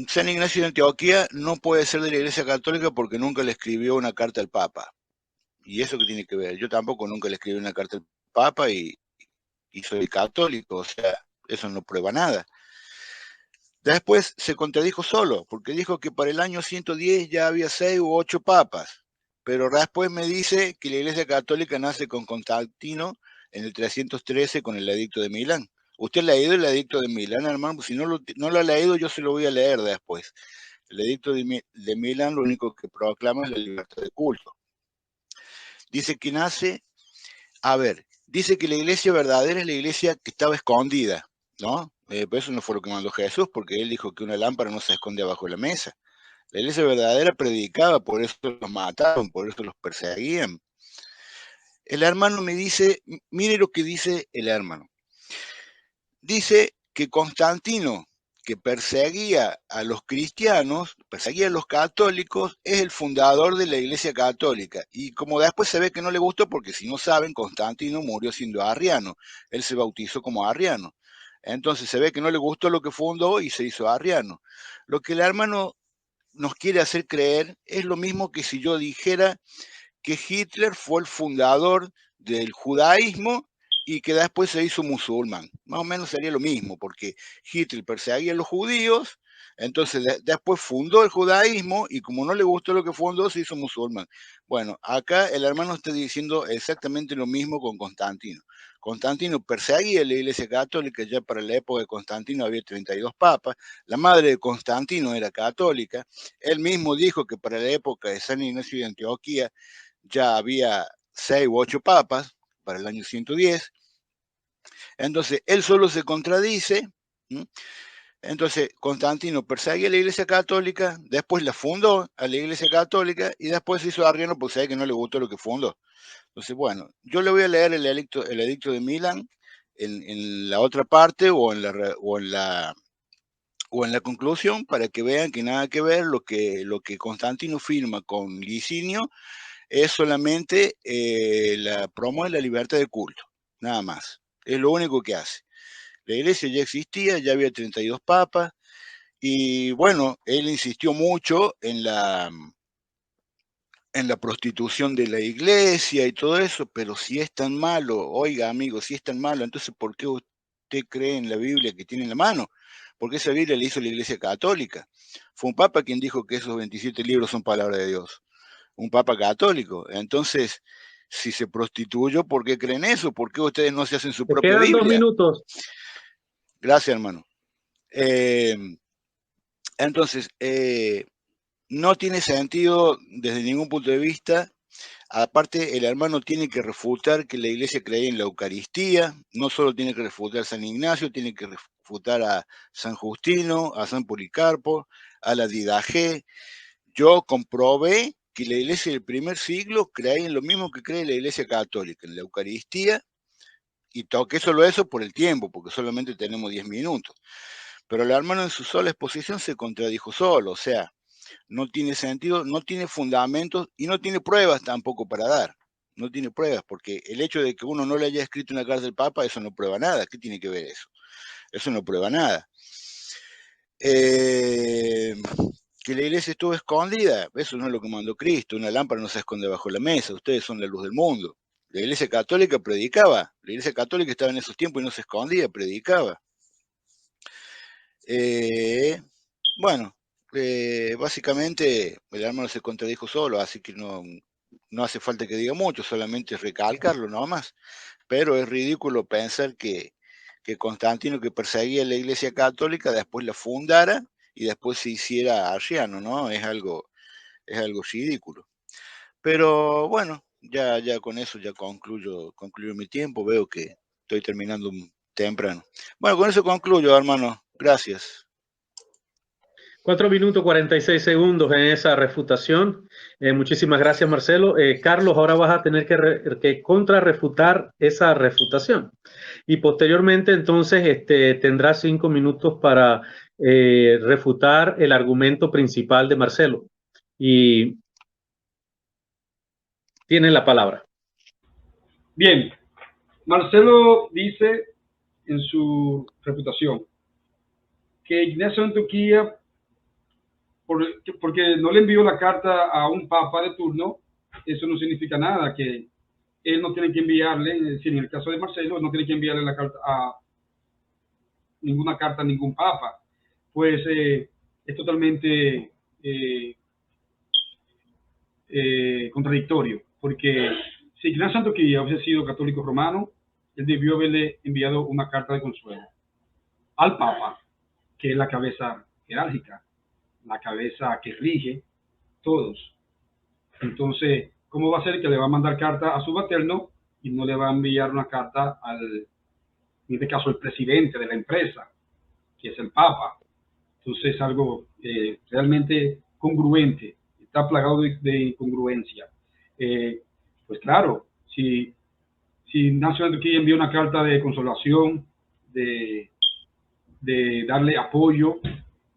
San Ignacio de Antioquía no puede ser de la Iglesia Católica porque nunca le escribió una carta al Papa. ¿Y eso qué tiene que ver? Yo tampoco nunca le escribí una carta al Papa y soy católico. O sea, Eso no prueba nada. Después se contradijo solo, porque dijo que para el año 110 ya había 6 u 8 papas, pero después me dice que la Iglesia Católica nace con Constantino en el 313 con el Edicto de Milán. ¿Usted ha leído el Edicto de Milán, hermano? Si no lo ha leído, yo se lo voy a leer después. El Edicto de Milán lo único que proclama es la libertad de culto. Dice que nace, dice que la iglesia verdadera es la iglesia que estaba escondida, ¿no? Pero eso no fue lo que mandó Jesús, porque él dijo que una lámpara no se esconde abajo de la mesa. La iglesia verdadera predicaba, por eso los mataron, por eso los perseguían. El hermano me dice, mire lo que dice el hermano. Dice que Constantino, que perseguía a los cristianos, perseguía a los católicos, es el fundador de la Iglesia Católica. Y como después se ve que no le gustó, porque si no saben, Constantino murió siendo arriano. Él se bautizó como arriano. Entonces se ve que no le gustó lo que fundó y se hizo arriano. Lo que el hermano nos quiere hacer creer es lo mismo que si yo dijera que Hitler fue el fundador del judaísmo y que después se hizo musulmán. Más o menos sería lo mismo, porque Hitler perseguía a los judíos, entonces después fundó el judaísmo y como no le gustó lo que fundó, se hizo musulmán. Bueno, acá el hermano está diciendo exactamente lo mismo con Constantino. Constantino perseguía a la Iglesia Católica, ya para la época de Constantino había 32 papas, la madre de Constantino era católica, él mismo dijo que para la época de San Ignacio de Antioquía ya había 6 u 8 papas para el año 110. Entonces, él solo se contradice. Entonces, Constantino perseguía a la Iglesia Católica, después la fundó a la Iglesia Católica y después se hizo arriano porque sabe que no le gustó lo que fundó. Entonces, bueno, yo le voy a leer el edicto de Milán en la otra parte o en la conclusión para que vean que nada que ver lo que Constantino firma con Licinio es solamente promueve la libertad de culto, nada más. Es lo único que hace. La iglesia ya existía, ya había 32 papas, y bueno, él insistió mucho en la prostitución de la iglesia y todo eso, pero si es tan malo, oiga amigo, si es tan malo, entonces ¿por qué usted cree en la Biblia que tiene en la mano? Porque esa Biblia la hizo la Iglesia Católica. Fue un papa quien dijo que esos 27 libros son palabra de Dios. Un papa católico. Entonces, si se prostituyó, ¿por qué creen eso? ¿Por qué ustedes no se hacen su propia Biblia? Quedan 2 minutos. Gracias, hermano. Entonces, no tiene sentido desde ningún punto de vista. Aparte, el hermano tiene que refutar que la iglesia creía en la Eucaristía, no solo tiene que refutar a San Ignacio, tiene que refutar a San Justino, a San Policarpo, a la Didache. Yo comprobé que la iglesia del primer siglo creía en lo mismo que cree la iglesia católica, en la Eucaristía, y toqué solo eso por el tiempo, porque solamente tenemos 10 minutos. Pero el hermano en su sola exposición se contradijo solo, o sea, no tiene sentido, no tiene fundamentos y no tiene pruebas tampoco para dar. No tiene pruebas, porque el hecho de que uno no le haya escrito una carta al Papa, eso no prueba nada. ¿Qué tiene que ver eso? Eso no prueba nada. Que la iglesia estuvo escondida, eso no es lo que mandó Cristo. Una lámpara no se esconde bajo la mesa, ustedes son la luz del mundo. La iglesia católica predicaba, la iglesia católica estaba en esos tiempos y no se escondía, predicaba. Bueno, básicamente el hermano se contradijo solo, así que no hace falta que diga mucho, solamente recalcarlo nomás. Pero es ridículo pensar que Constantino, que perseguía la iglesia católica, después la fundara y después se hiciera arriano, ¿no? Es algo ridículo. Pero bueno, ya con eso ya concluyo mi tiempo, veo que estoy terminando temprano. Bueno, con eso concluyo, hermano. Gracias. 4 minutos 46 segundos en esa refutación. Muchísimas gracias, Marcelo. Carlos, ahora vas a tener que contrarrefutar esa refutación. Y posteriormente, entonces, tendrás 5 minutos para refutar el argumento principal de Marcelo. Y tienes la palabra. Bien, Marcelo dice en su refutación que Ignacio de Antioquía, porque no le envió la carta a un papa de turno, eso no significa nada, que él no tiene que enviarle, es decir, en el caso de Marcelo, no tiene que enviarle la carta ninguna carta a ningún papa. Pues es totalmente contradictorio, porque si Ignacio Antioquía hubiese sido católico romano, él debió haberle enviado una carta de consuelo al papa, que es la cabeza jerárquica, la cabeza que rige todos. Entonces, ¿cómo va a ser que le va a mandar carta a su paterno y no le va a enviar una carta en este caso, el presidente de la empresa, que es el papa? Entonces, es algo realmente congruente, está plagado de incongruencia. Pues claro, si Ignacio Antioquía envía una carta de consolación, de darle apoyo,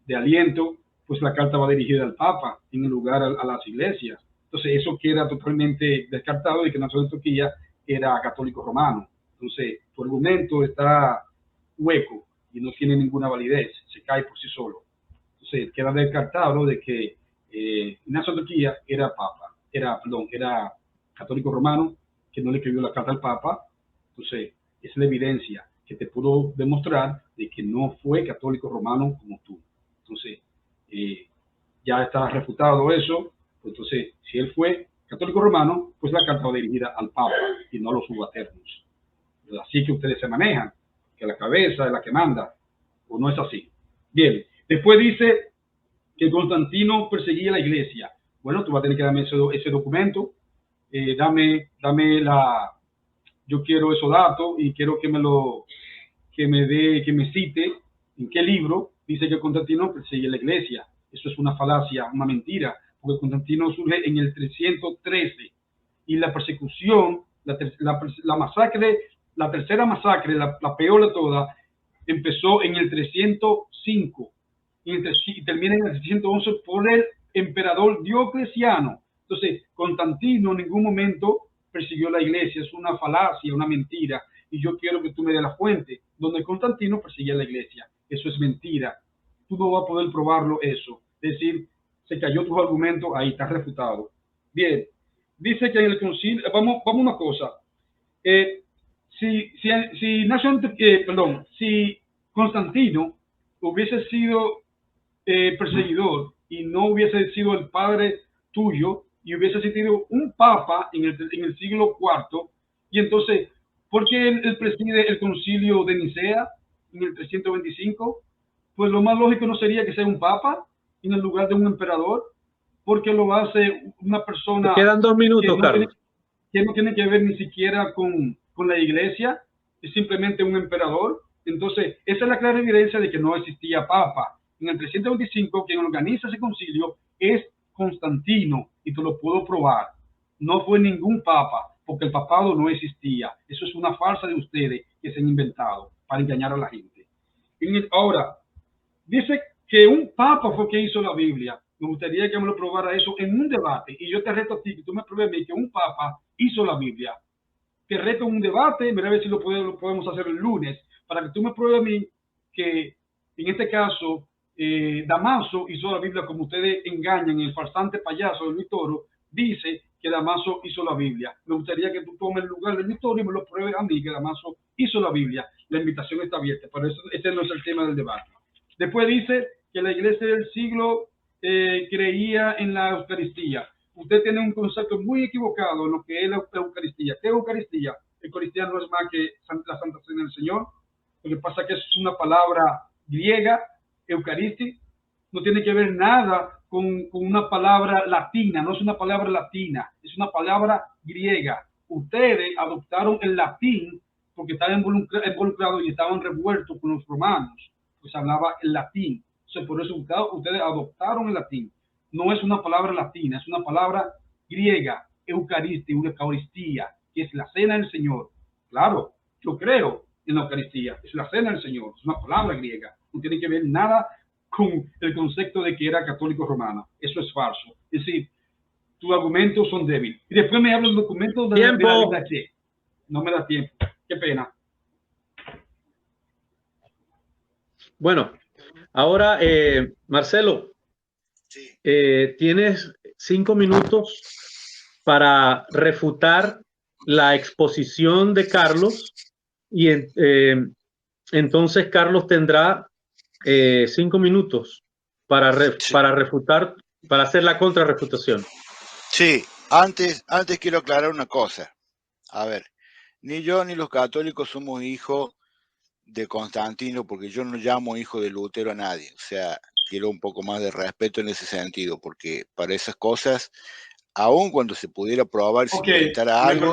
de aliento, pues la carta va dirigida al Papa en lugar a las iglesias. Entonces eso queda totalmente descartado de que Ignacio Antioquía era católico romano. Entonces tu argumento está hueco y no tiene ninguna validez, se cae por sí solo. Entonces queda descartado de que Ignacio Antioquía era católico romano, que no le escribió la carta al Papa. Entonces es la evidencia que te pudo demostrar de que no fue católico romano como tú. Entonces, ya está refutado eso. Pues entonces, si él fue católico romano, pues la carta va dirigida al Papa y no a los subalternos. Pues así que ustedes se manejan, que la cabeza es la que manda, o no es así. Bien, después dice que Constantino perseguía la iglesia. Bueno, tú vas a tener que darme ese documento, yo quiero esos datos y quiero que me cite en qué libro dice que Constantino persigue la iglesia. Eso es una falacia, una mentira, porque Constantino surge en el 313 y la persecución, la masacre, la tercera masacre, la peor de todas, empezó en el 305 y termina en el 311 por el emperador Diocleciano. Entonces, Constantino en ningún momento persiguió la iglesia, es una falacia, una mentira, y yo quiero que tú me des la fuente donde Constantino persiguió la iglesia. Eso es mentira, tú no vas a poder probarlo eso, es decir, se cayó tu argumento, ahí está refutado. Bien, dice que en el concilio, vamos a una cosa, si Constantino hubiese sido perseguidor y no hubiese sido el padre tuyo, y hubiese sido un papa en el siglo IV, y entonces, ¿por qué él preside el concilio de Nicea en el 325? Pues lo más lógico no sería que sea un papa en el lugar de un emperador, porque lo hace una persona... Te quedan 2 minutos, Carlos. Que no tiene que ver ni siquiera con la iglesia, es simplemente un emperador. Entonces, esa es la clara evidencia de que no existía papa. En el 325, quien organiza ese concilio es Constantino, y te lo puedo probar. No fue ningún papa, porque el papado no existía. Eso es una farsa de ustedes que se han inventado para engañar a la gente. Ahora, dice que un papa fue que hizo la Biblia. Me gustaría que me lo probara eso en un debate, y yo te reto a ti que tú me pruebes a mí que un papa hizo la Biblia. Te reto en un debate, mira a ver si lo podemos hacer el lunes, para que tú me pruebes a mí que en este caso Damaso hizo la Biblia, como ustedes engañan. El farsante payaso de Luis Toro dice que Damaso hizo la Biblia. Me gustaría que tú tomes el lugar de Luis Toro y me lo pruebes a mí que Damaso hizo la Biblia. La invitación está abierta, pero ese no es el tema del debate. Después dice que la iglesia del siglo creía en la Eucaristía. Usted tiene un concepto muy equivocado en lo que es la Eucaristía. ¿Qué es Eucaristía? Eucaristía no es más que la Santa Cena del Señor. Lo que pasa es que es una palabra griega. Eucaristia no tiene que ver nada con una palabra latina, no es una palabra latina, es una palabra griega. Ustedes adoptaron el latín porque estaban involucrados y estaban revueltos con los romanos, pues hablaba el latín. Entonces, por eso ustedes adoptaron el latín. No es una palabra latina, es una palabra griega, Eucaristía, que es la cena del Señor. Claro, yo creo en la Eucaristía, es la cena del Señor, es una palabra griega. No tiene que ver nada con el concepto de que era católico romano. Eso es falso. Es decir, tus argumentos son débiles. Y después me hablan documentos de la Biblia. No me da tiempo. Qué pena. Bueno, ahora, Marcelo, Sí. Tienes 5 minutos para refutar la exposición de Carlos y entonces Carlos tendrá 5 minutos Sí, para refutar, para hacer la contrarrefutación. sí. Antes quiero aclarar una cosa. A ver, ni yo ni los católicos somos hijos de Constantino, porque yo no llamo hijo de Lutero a nadie. O sea, quiero un poco más de respeto en ese sentido, porque para esas cosas, aun cuando se pudiera probar, se Ok, inventara algo,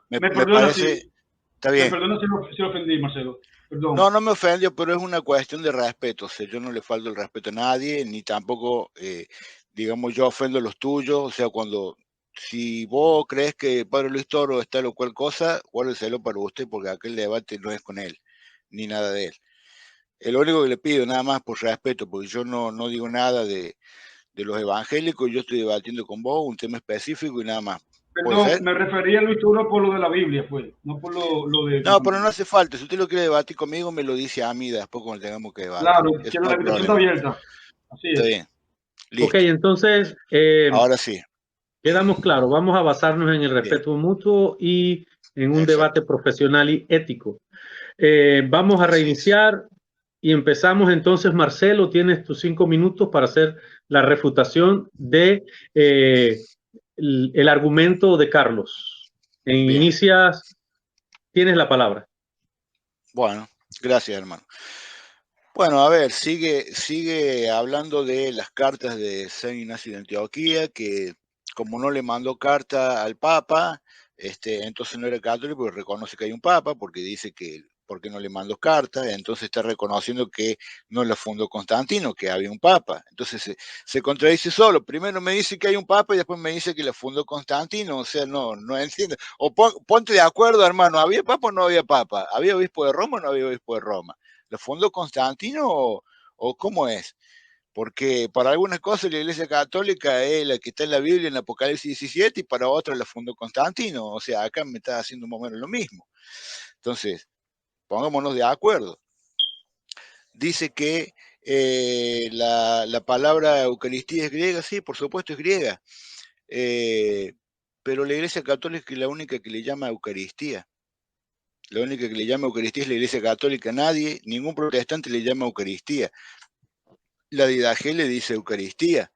me me perdona parece, está me bien. perdona si lo ofendí, Marcelo. Perdón. No, no me ofendió, pero es una cuestión de respeto. O sea, yo no le falto el respeto a nadie, ni tampoco, digamos, yo ofendo a los tuyos. O sea, si vos crees que Padre Luis Toro está lo cual cosa, guárdeselo para usted, porque aquel debate no es con él, ni nada de él. Es lo único que le pido, nada más por respeto, porque yo no digo nada de los evangélicos, yo estoy debatiendo con vos un tema específico y nada más. ¿Puede Perdón, ser? me refería a Luis Turo por lo de la Biblia, pues, no por lo de No, pero no Constantino. hace falta. Si usted lo quiere debatir conmigo, me lo dice a mí después cuando tengamos que debatir. Claro, Eso quiero no la hay invitación está problema. abierta. Así Está es. bien. Ok, Listo. entonces Ahora sí. quedamos claros, vamos a basarnos en el Bien. respeto mutuo y en un debate Exacto. profesional y ético. Vamos a Así es. reiniciar y empezamos entonces. Marcelo, tienes tus 5 minutos para hacer la refutación de el argumento de Carlos. Bien. Inicias, tienes la palabra. Bueno, gracias, hermano. Bueno, a ver, sigue hablando de las cartas de San Ignacio de Antioquía, que como no le mandó carta al Papa, entonces no era católico, pero reconoce que hay un Papa, porque dice que porque no le mandó carta, entonces está reconociendo que no la fundó Constantino, que había un Papa. Entonces se contradice solo. Primero me dice que hay un Papa y después me dice que la fundó Constantino, o sea, no entiendo. O ponte de acuerdo, hermano, ¿había Papa o no había Papa? ¿Había obispo de Roma o no había obispo de Roma? ¿Lo fundó Constantino o cómo es? Porque para algunas cosas la Iglesia Católica es la que está en la Biblia en Apocalipsis 17 y para otras la fundó Constantino. O sea, acá me está haciendo más o menos lo mismo. Entonces, pongámonos de acuerdo. Dice que la palabra Eucaristía es griega, sí, por supuesto es griega. Pero la Iglesia Católica es la única que le llama Eucaristía. La única que le llama Eucaristía es la Iglesia Católica. Nadie, ningún protestante le llama Eucaristía. La Didache le dice Eucaristía.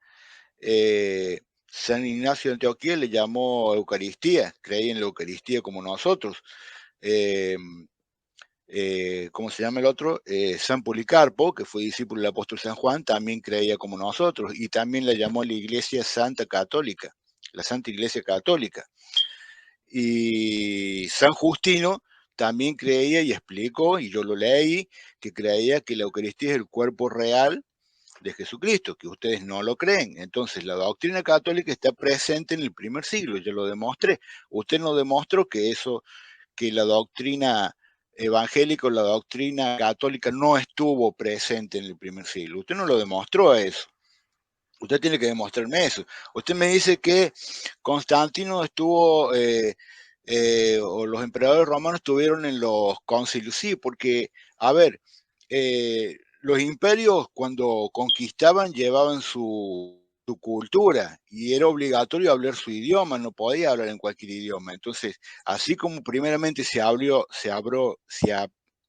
San Ignacio de Antioquía le llamó Eucaristía, creía en la Eucaristía como nosotros. ¿Cómo se llama el otro? San Policarpo, que fue discípulo del apóstol San Juan, también creía como nosotros y también la llamó la Iglesia Santa Católica, la Santa Iglesia Católica. Y San Justino también creía y explicó, y yo lo leí, que creía que la Eucaristía es el cuerpo real de Jesucristo, que ustedes no lo creen. Entonces, la doctrina católica está presente en el primer siglo, yo lo demostré. Usted no demostró que la doctrina evangélica o la doctrina católica no estuvo presente en el primer siglo. Usted no lo demostró eso. Usted tiene que demostrarme eso. Usted me dice que Constantino estuvo, o los emperadores romanos estuvieron en los concilios. Sí, porque, a ver, los imperios cuando conquistaban llevaban su cultura y era obligatorio hablar su idioma, no podía hablar en cualquier idioma. Entonces, así como primeramente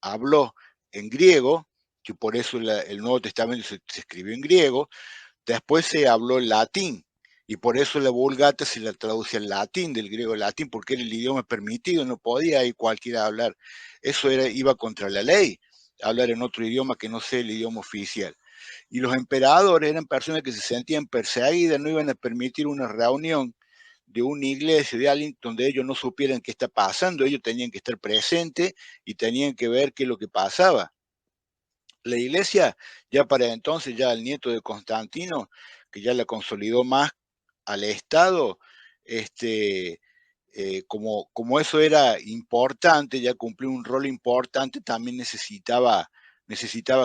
habló en griego, que por eso el Nuevo Testamento se escribió en griego, después se habló en latín, y por eso la Vulgata se la traduce al latín, del griego al latín, porque era el idioma permitido, no podía ir cualquiera a hablar. Eso iba contra la ley, hablar en otro idioma que no sea el idioma oficial. Y los emperadores eran personas que se sentían perseguidas, no iban a permitir una reunión de una iglesia, de alguien donde ellos no supieran qué está pasando, ellos tenían que estar presentes y tenían que ver qué es lo que pasaba. La iglesia, ya para entonces, ya el nieto de Constantino, que ya la consolidó más al Estado, como eso era importante, ya cumplió un rol importante, también necesitaba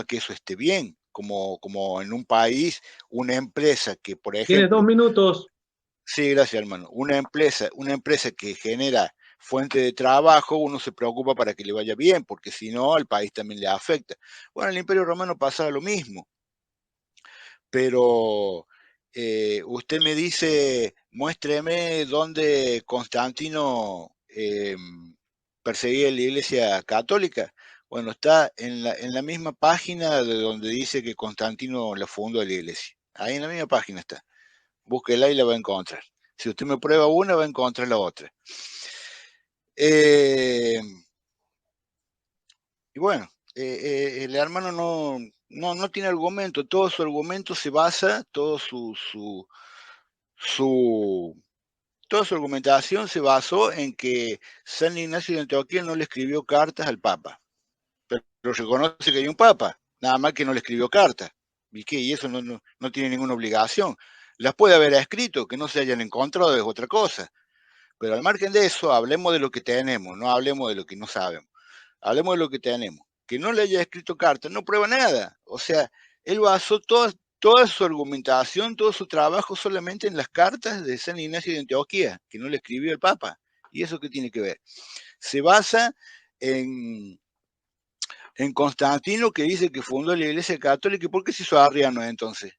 que eso esté bien, como en un país, una empresa que, por Tienes 2 ejemplo, minutos. sí, gracias, hermano, una empresa que genera fuente de trabajo, uno se preocupa para que le vaya bien, porque si no, al país también le afecta. Bueno, en el Imperio Romano pasaba lo mismo, pero usted me dice, muéstreme dónde Constantino perseguía la Iglesia Católica. Bueno, está en la misma página de donde dice que Constantino la fundó de la iglesia. Ahí en la misma página está. Búsquela y la va a encontrar. Si usted me prueba una, va a encontrar la otra. Y bueno, el hermano no tiene argumento. Todo su argumento se basa, toda su argumentación se basó en que San Ignacio de Antioquía no le escribió cartas al Papa. Pero reconoce que hay un Papa, nada más que no le escribió cartas. ¿Y qué? Y eso no tiene ninguna obligación. Las puede haber escrito, que no se hayan encontrado es otra cosa. Pero al margen de eso, hablemos de lo que tenemos, no hablemos de lo que no sabemos. Hablemos de lo que tenemos. Que no le haya escrito cartas no prueba nada. O sea, él basó toda su argumentación, todo su trabajo solamente en las cartas de San Ignacio de Antioquía, que no le escribió el Papa. ¿Y eso qué tiene que ver? Se basa en Constantino, que dice que fundó la Iglesia Católica. ¿Y por qué se hizo arriano entonces?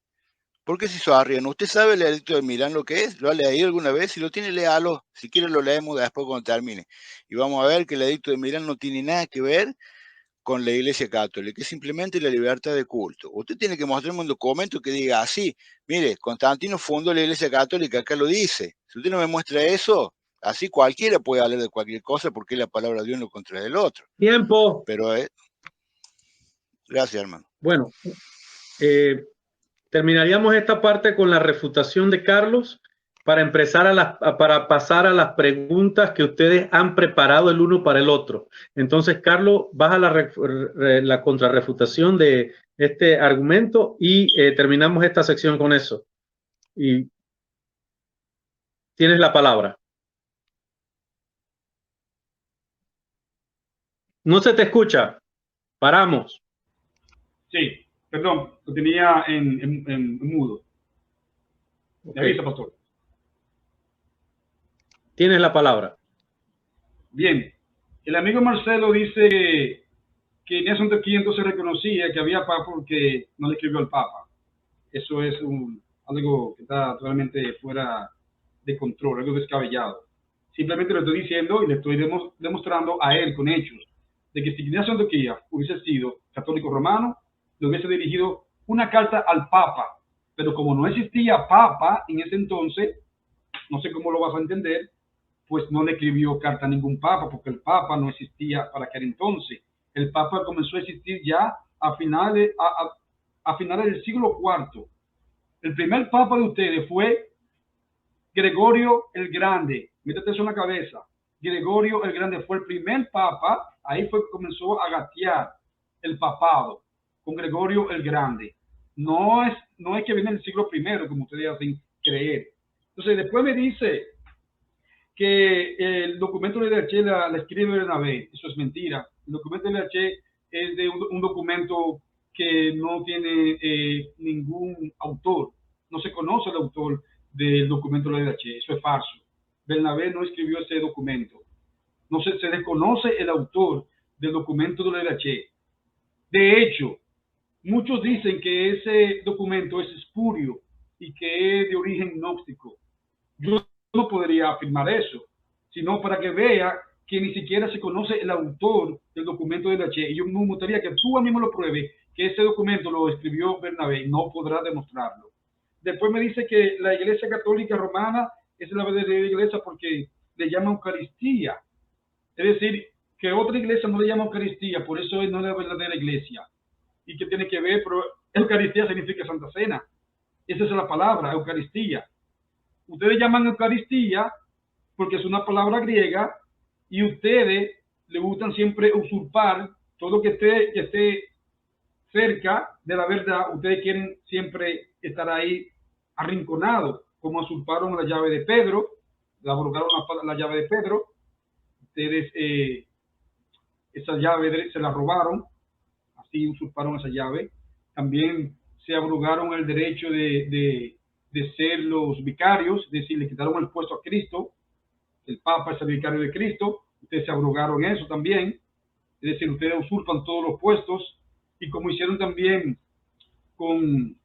¿Por qué se hizo arriano? ¿Usted sabe el edicto de Milán lo que es? ¿Lo ha leído alguna vez? Si lo tiene, léalo. Si quiere lo leemos después cuando termine. Y vamos a ver que el edicto de Milán no tiene nada que ver con la Iglesia Católica, es simplemente la libertad de culto. Usted tiene que mostrarme un documento que diga así, mire, Constantino fundó la Iglesia Católica, acá lo dice. Si usted no me muestra eso, así cualquiera puede hablar de cualquier cosa porque es la palabra de uno contra el otro. Tiempo. Pero gracias, hermano. Bueno, terminaríamos esta parte con la refutación de Carlos para pasar a las preguntas que ustedes han preparado el uno para el otro. Entonces, Carlos, vas a la contrarrefutación de este argumento y terminamos esta sección con eso. Y tienes la palabra. No se te escucha. Paramos. Sí, perdón, lo tenía en mudo. Me avisa, pastor. Tienes la palabra. Bien, el amigo Marcelo dice que en ese Antioquía entonces reconocía que había papa porque no le escribió al Papa. Eso es algo que está totalmente fuera de control, algo descabellado. Simplemente lo estoy diciendo y le estoy demostrando a él con hechos de que si Ignacio de Antioquía hubiese sido católico romano, le hubiese dirigido una carta al Papa. Pero como no existía Papa en ese entonces, no sé cómo lo vas a entender, pues no le escribió carta a ningún Papa, porque el Papa no existía para aquel entonces. El Papa comenzó a existir ya a finales del siglo IV. El primer Papa de ustedes fue Gregorio el Grande. Métete eso en la cabeza. Gregorio el Grande fue el primer Papa. Ahí fue que comenzó a gatear el papado con Gregorio el Grande. No es que viene del siglo I, como ustedes hacen creer. Entonces, después me dice que el documento de Leche la escribe Bernabé. Eso es mentira. El documento de Leche es de un documento que no tiene ningún autor. No se conoce el autor del documento de Leche. Eso es falso. Bernabé no escribió ese documento. No se desconoce el autor del documento de Leche. De hecho, muchos dicen que ese documento es espurio y que es de origen gnóstico. Yo no podría afirmar eso, sino para que vea que ni siquiera se conoce el autor del documento de Leche. Y yo me gustaría que tú a mí me lo pruebes, que ese documento lo escribió Bernabé, no podrá demostrarlo. Después me dice que la Iglesia Católica Romana es la verdadera iglesia porque le llama Eucaristía. Es decir, que otra iglesia no le llama Eucaristía, por eso no es la verdadera iglesia. ¿Y qué tiene que ver? Pero Eucaristía significa Santa Cena. Esa es la palabra, Eucaristía. Ustedes llaman Eucaristía porque es una palabra griega y ustedes le gustan siempre usurpar todo que esté cerca de la verdad. Ustedes quieren siempre estar ahí arrinconados, como usurparon la llave de Pedro, la abrogaron la llave de Pedro. Ustedes esa llave se la robaron, así usurparon esa llave. También se abrogaron el derecho de ser los vicarios, es decir, le quitaron el puesto a Cristo. El Papa es el vicario de Cristo. Ustedes se abrogaron eso también. Es decir, ustedes usurpan todos los puestos. Y como hicieron también con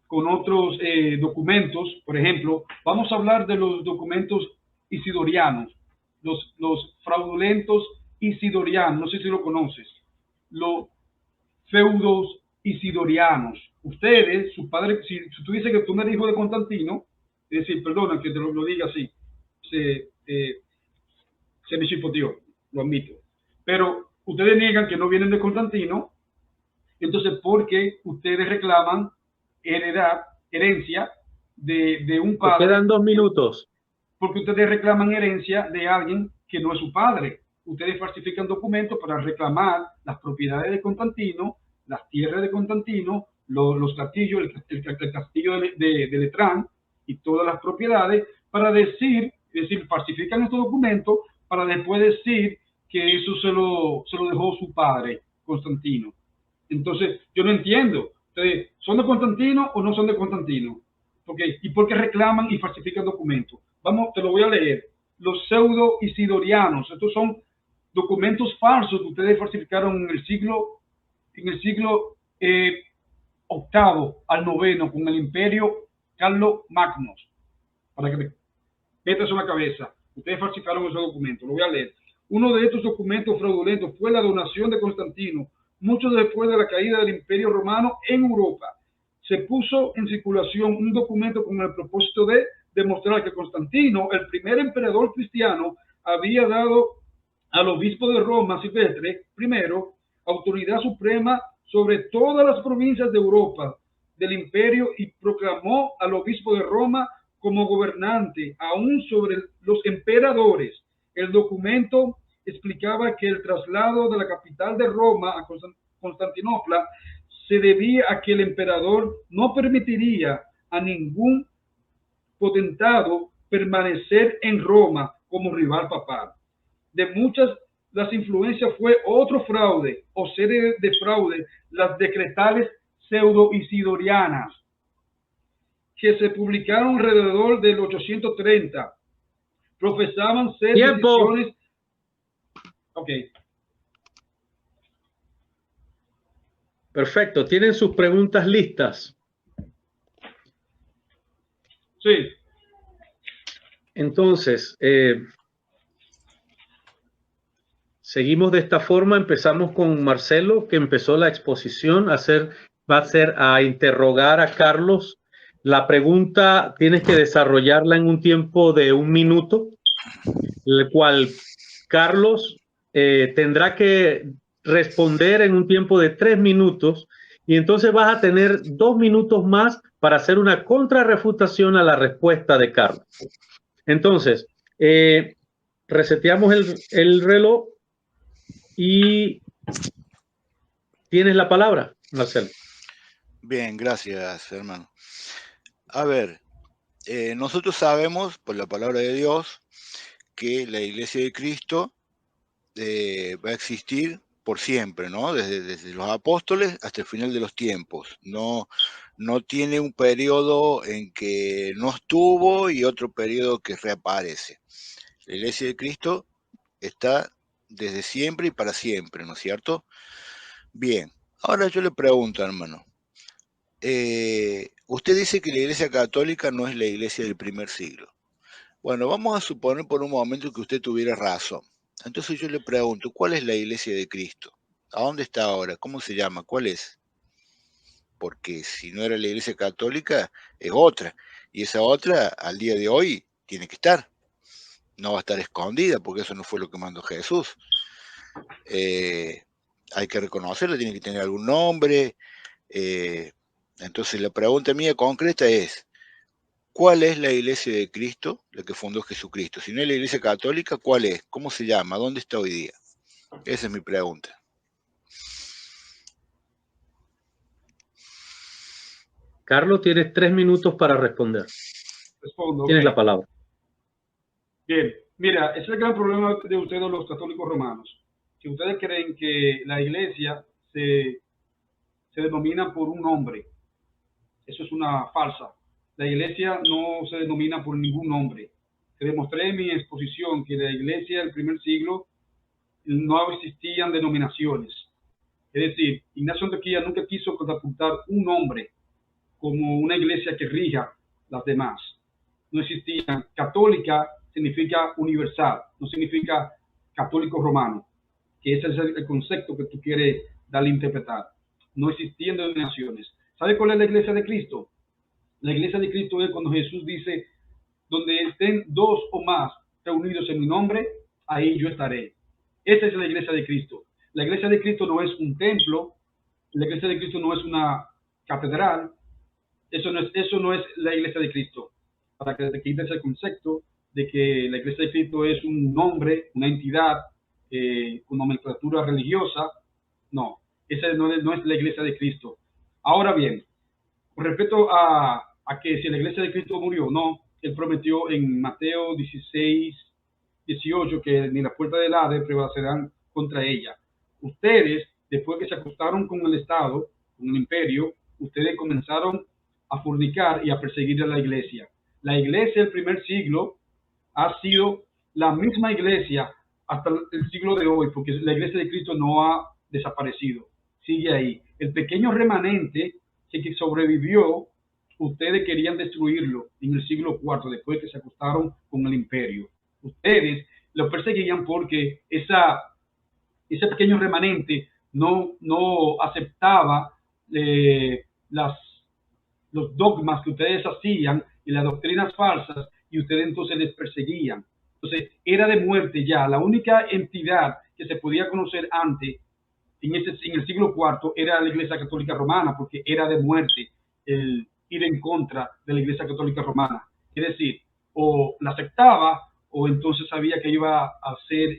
otros documentos, por ejemplo, vamos a hablar de los documentos isidorianos, los fraudulentos isidorianos, no sé si lo conoces. los feudos isidorianos. Ustedes, su padre, si tú dices que tú no eres hijo de Constantino, es decir, perdona que te lo diga así, se me chipoteó, lo admito. Pero ustedes niegan que no vienen de Constantino, entonces, ¿por qué ustedes reclaman herencia de un padre? Te quedan 2 minutos. Porque ustedes reclaman herencia de alguien que no es su padre. Ustedes falsifican documentos para reclamar las propiedades de Constantino, las tierras de Constantino, los castillos, el castillo de Letrán y todas las propiedades, para decir, es decir, falsifican estos documentos para después decir que eso se lo dejó su padre, Constantino. Entonces, yo no entiendo. Ustedes, ¿son de Constantino o no son de Constantino? Okay. ¿Y por qué reclaman y falsifican documentos? Vamos, te lo voy a leer. Los pseudo-isidorianos, estos son documentos falsos que ustedes falsificaron en el siglo octavo al noveno con el imperio Carlos Magno. Para que me metas en la cabeza. Ustedes falsificaron esos documentos. Lo voy a leer. Uno de estos documentos fraudulentos fue la donación de Constantino, mucho después de la caída del Imperio Romano en Europa. Se puso en circulación un documento con el propósito de demostrar que Constantino, el primer emperador cristiano, había dado al obispo de Roma, Silvestre I, autoridad suprema sobre todas las provincias de Europa del imperio y proclamó al obispo de Roma como gobernante, aún sobre los emperadores. El documento explicaba que el traslado de la capital de Roma a Constantinopla se debía a que el emperador no permitiría a ningún potentado permanecer en Roma como rival papal. De muchas las influencias fue otro fraude o serie de fraudes, las decretales pseudo-isidorianas, que se publicaron alrededor del 830. Profesaban ser decisiones. Ok. Perfecto. ¿Tienen sus preguntas listas? Sí. Entonces, seguimos de esta forma. Empezamos con Marcelo, que empezó la exposición. Va a interrogar a Carlos. La pregunta tienes que desarrollarla en un tiempo de 1 minuto, el cual Carlos tendrá que responder en un tiempo de 3 minutos, y entonces vas a tener 2 minutos más para hacer una contrarrefutación a la respuesta de Carlos. Entonces, reseteamos el reloj y tienes la palabra, Marcelo. Bien, gracias, hermano. A ver, nosotros sabemos por la palabra de Dios que la Iglesia de Cristo va a existir por siempre, ¿no? Desde los apóstoles hasta el final de los tiempos. No tiene un periodo en que no estuvo y otro periodo que reaparece. La Iglesia de Cristo está desde siempre y para siempre, ¿no es cierto? Bien, ahora yo le pregunto, hermano. Usted dice que la Iglesia Católica no es la Iglesia del primer siglo. Bueno, vamos a suponer por un momento que usted tuviera razón. Entonces yo le pregunto, ¿cuál es la Iglesia de Cristo? ¿A dónde está ahora? ¿Cómo se llama? ¿Cuál es? Porque si no era la Iglesia Católica, es otra. Y esa otra, al día de hoy, tiene que estar. No va a estar escondida, porque eso no fue lo que mandó Jesús. Hay que reconocerla, tiene que tener algún nombre. Entonces la pregunta mía concreta es, ¿cuál es la Iglesia de Cristo, la que fundó Jesucristo? Si no es la Iglesia Católica, ¿cuál es? ¿Cómo se llama? ¿Dónde está hoy día? Esa es mi pregunta. Carlos, tienes 3 minutos para responder. Respondo. Tienes la palabra. Bien, mira, ese es el gran problema de ustedes los católicos romanos. Que ustedes creen que la iglesia se denomina por un nombre. Eso es una falsa. La iglesia no se denomina por ningún nombre. Te demostré en mi exposición que la iglesia del primer siglo no existían denominaciones. Es decir, Ignacio Antioquía nunca quiso catapultar un nombre como una iglesia que rija las demás. No existía. Católica significa universal, no significa católico romano, que ese es el concepto que tú quieres darle a interpretar. No existían denominaciones. ¿Sabe cuál es la iglesia de Cristo? La iglesia de Cristo es cuando Jesús dice, donde estén dos o más reunidos en mi nombre, ahí yo estaré. Esa es la iglesia de Cristo. La iglesia de Cristo no es un templo, la iglesia de Cristo no es una catedral, eso no es la iglesia de Cristo. Para que te quites el concepto de que la iglesia de Cristo es un nombre, una entidad con nomenclatura religiosa, no, esa no es la iglesia de Cristo. Ahora bien, con respecto a que si la iglesia de Cristo murió o no, él prometió en Mateo 16, 18 que ni la puerta del Hades prevalecerán contra ella. Ustedes, después que se acostaron con el Estado, con el imperio, ustedes comenzaron a fornicar y a perseguir a la iglesia. La iglesia del primer siglo ha sido la misma iglesia hasta el siglo de hoy, porque la iglesia de Cristo no ha desaparecido, sigue ahí. El pequeño remanente que sobrevivió, ustedes querían destruirlo en el siglo IV, después que se acostaron con el imperio. Ustedes lo perseguían porque ese pequeño remanente no aceptaba los dogmas que ustedes hacían y las doctrinas falsas, y ustedes entonces les perseguían. Entonces era de muerte ya. La única entidad que se podía conocer antes, en el siglo IV, era la Iglesia Católica Romana, porque era de muerte el ir en contra de la Iglesia Católica Romana. Es decir, o la aceptaba o entonces sabía que iba a ser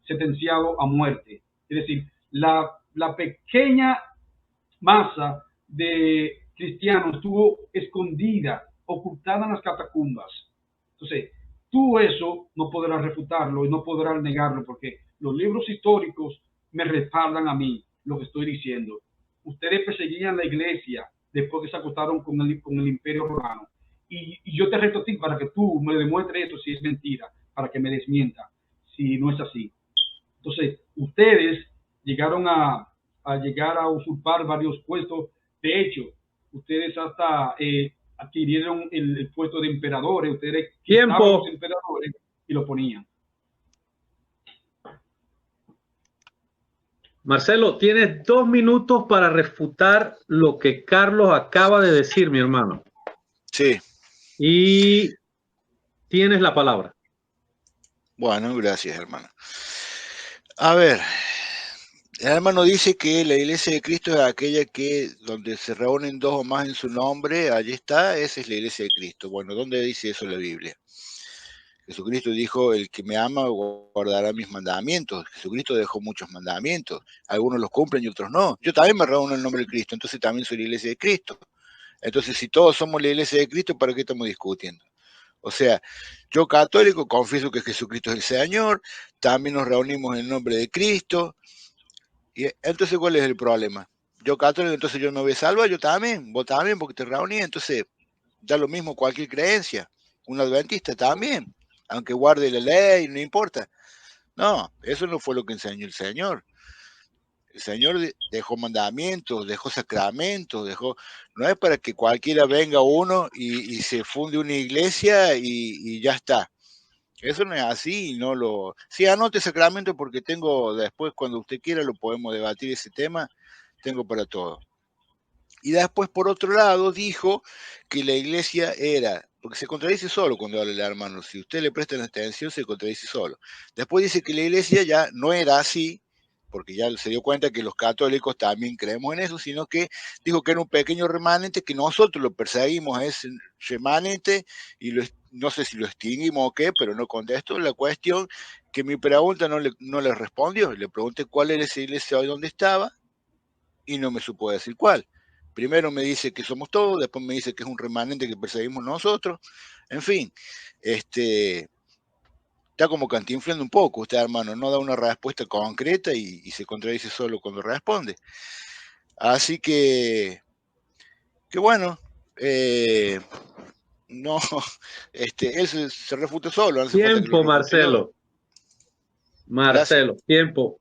sentenciado a muerte. Es decir, la pequeña masa de cristianos estuvo escondida, ocultada en las catacumbas. Entonces, tú eso no podrás refutarlo y no podrás negarlo, porque los libros históricos me respaldan a mí lo que estoy diciendo. Ustedes perseguían la iglesia después que se acostaron con el imperio romano. Y yo te reto a ti para que tú me demuestres esto si es mentira, para que me desmienta si no es así. Entonces, ustedes llegaron a llegar a usurpar varios puestos. De hecho, ustedes hasta adquirieron el puesto de emperadores. Ustedes quitaban los emperadores y lo ponían. Marcelo, tienes 2 minutos para refutar lo que Carlos acaba de decir, mi hermano. Sí. Y tienes la palabra. Bueno, gracias, hermano. A ver, el hermano dice que la iglesia de Cristo es aquella que donde se reúnen dos o más en su nombre, allí está, esa es la iglesia de Cristo. Bueno, ¿dónde dice eso la Biblia? Jesucristo dijo, el que me ama guardará mis mandamientos. Jesucristo dejó muchos mandamientos. Algunos los cumplen y otros no. Yo también me reúno en el nombre de Cristo, entonces también soy la iglesia de Cristo. Entonces, si todos somos la iglesia de Cristo, ¿para qué estamos discutiendo? O sea, yo católico confieso que Jesucristo es el Señor, también nos reunimos en el nombre de Cristo. Y entonces, ¿cuál es el problema? Yo católico, entonces yo me voy a salvar, yo también, vos también, porque te reuní, entonces da lo mismo cualquier creencia. Un adventista también, aunque guarde la ley, no importa. No, eso no fue lo que enseñó el Señor. El Señor dejó mandamientos, dejó sacramentos, no es para que cualquiera venga uno y se funde una iglesia y ya está. Eso no es así, no lo... Sí, anote sacramento porque tengo después, cuando usted quiera, lo podemos debatir ese tema, tengo para todo. Y después, por otro lado, dijo que la iglesia era, porque se contradice solo cuando habla el hermano, si usted le presta atención, se contradice solo. Después dice que la iglesia ya no era así, porque ya se dio cuenta que los católicos también creemos en eso, sino que dijo que era un pequeño remanente, que nosotros lo perseguimos a ese remanente, y no sé si lo extinguimos o qué, pero no contesto la cuestión, que mi pregunta no le respondió. Le pregunté cuál era esa iglesia hoy donde estaba, y no me supo decir cuál. Primero me dice que somos todos, después me dice que es un remanente que perseguimos nosotros. En fin, está como cantinflando un poco usted, hermano, no da una respuesta concreta y se contradice solo cuando responde. Así que bueno, no, él se refuta solo. Tiempo, Marcelo. Marcelo, tiempo.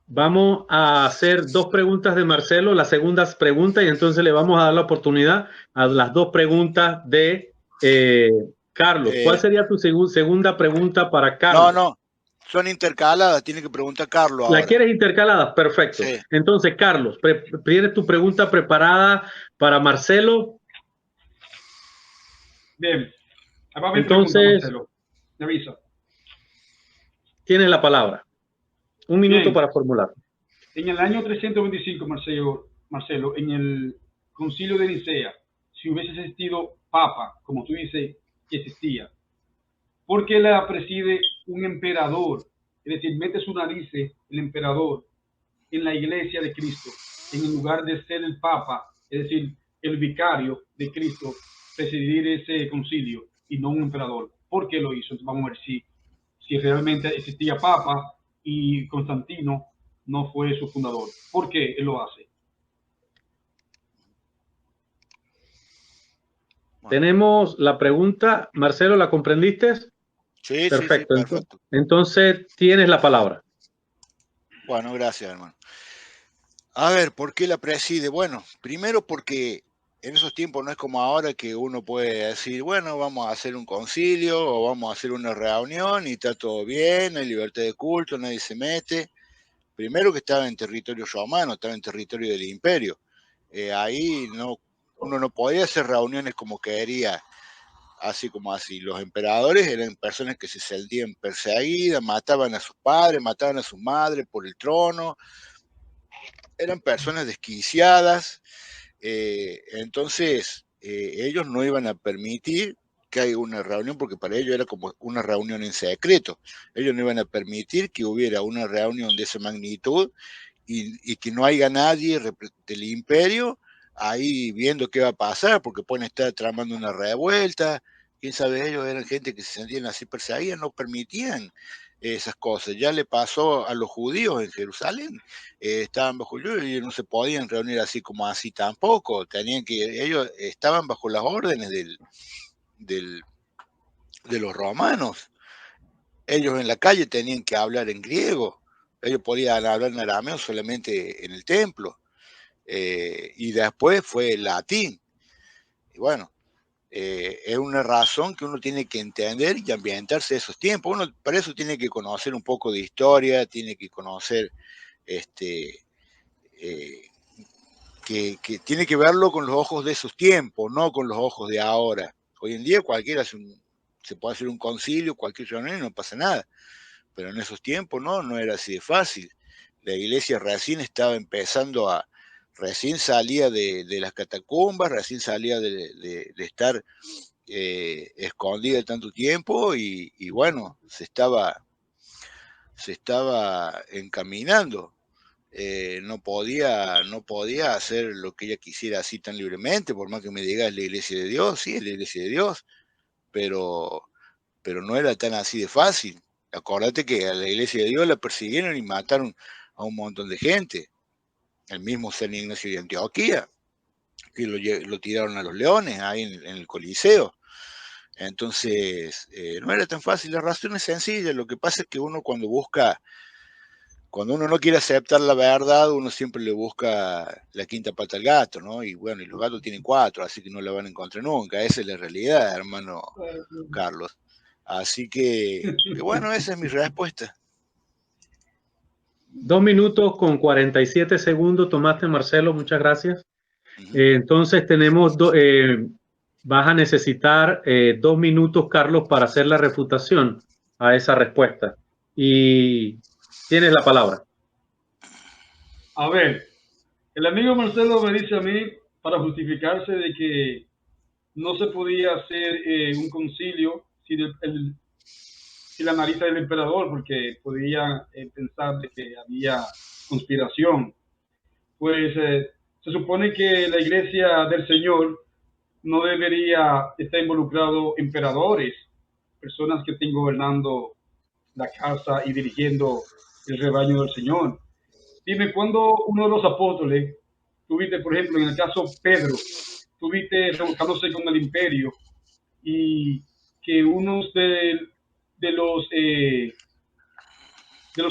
Vamos a hacer 2 preguntas de Marcelo, la segunda pregunta, y entonces le vamos a dar la oportunidad a las 2 preguntas de Carlos. ¿Cuál sería tu segunda pregunta para Carlos? No. Son intercaladas, tiene que preguntar Carlos ahora. ¿La quieres intercaladas? Perfecto. Sí. Entonces, Carlos, ¿tienes tu pregunta preparada para Marcelo? Bien. Ahí va mi Entonces, pregunta, Marcelo. Me avisa. Tienes la palabra. Un minuto Bien. para formular. En el año 325, Marcelo, en el concilio de Nicea, si hubiese existido papa, como tú dices que existía, ¿por qué la preside un emperador? Es decir, mete su nariz el emperador en la iglesia de Cristo, en lugar de ser el papa, es decir, el vicario de Cristo, presidir ese concilio y no un emperador. ¿Por qué lo hizo? Entonces, vamos a ver si realmente existía papa y Constantino no fue su fundador. ¿Por qué él lo hace? Bueno. Tenemos la pregunta. Marcelo, ¿la comprendiste? Sí, perfecto. Sí, perfecto. Entonces, tienes la palabra. Bueno, gracias, hermano. A ver, ¿por qué la preside? Bueno, primero porque en esos tiempos no es como ahora que uno puede decir, bueno, vamos a hacer un concilio o vamos a hacer una reunión y está todo bien, hay libertad de culto, nadie se mete. Primero que estaba en territorio romano, estaba en territorio del imperio. Ahí uno no podía hacer reuniones como quería, así como así. Los emperadores eran personas que se sentían perseguidas, mataban a sus padres, mataban a sus madres por el trono. Eran personas desquiciadas, entonces ellos no iban a permitir que haya una reunión, porque para ellos era como una reunión en secreto. Ellos no iban a permitir que hubiera una reunión de esa magnitud y que no haya nadie del imperio ahí viendo qué va a pasar, porque pueden estar tramando una revuelta. Quién sabe, ellos eran gente que se sentían así perseguidas, no permitían esas cosas. Ya le pasó a los judíos en Jerusalén, estaban bajo el yugo y no se podían reunir así como así tampoco. Ellos estaban bajo las órdenes de los romanos. Ellos en la calle tenían que hablar en griego, ellos podían hablar en arameo solamente en el templo, y después fue latín. Y bueno, es una razón que uno tiene que entender y ambientarse esos tiempos. Uno para eso tiene que conocer un poco de historia, tiene que conocer que tiene que verlo con los ojos de esos tiempos, no con los ojos de ahora. Hoy en día cualquiera se puede hacer un concilio, cualquier reunión y no pasa nada. Pero en esos tiempos no era así de fácil. La iglesia recién estaba empezando recién salía de las catacumbas, recién salía de estar escondida tanto tiempo y bueno, se estaba encaminando. No podía hacer lo que ella quisiera así tan libremente, por más que me diga es la iglesia de Dios, sí, es la iglesia de Dios, pero no era tan así de fácil. Acordate que a la iglesia de Dios la persiguieron y mataron a un montón de gente. El mismo San Ignacio de Antioquía, que lo tiraron a los leones ahí en el Coliseo. Entonces, no era tan fácil. La razón es sencilla. Lo que pasa es que uno cuando uno no quiere aceptar la verdad, uno siempre le busca la quinta pata al gato, ¿no? Y bueno, y los gatos tienen 4, así que no la van a encontrar nunca. Esa es la realidad, hermano Carlos. Así que bueno, esa es mi respuesta. 2 minutos con 47 segundos tomaste, Marcelo, muchas gracias. Entonces tenemos, vas a necesitar 2 minutos, Carlos, para hacer la refutación a esa respuesta. Y tienes la palabra. A ver, el amigo Marcelo me dice a mí, para justificarse de que no se podía hacer un concilio sin la nariz del emperador, porque podía pensar de que había conspiración. Pues se supone que la iglesia del Señor no debería estar involucrado emperadores, personas que estén gobernando la casa y dirigiendo el rebaño del Señor. Dime, cuando uno de los apóstoles, tuviste, por ejemplo, en el caso Pedro, tuviste revolcándose con el imperio y que unos de los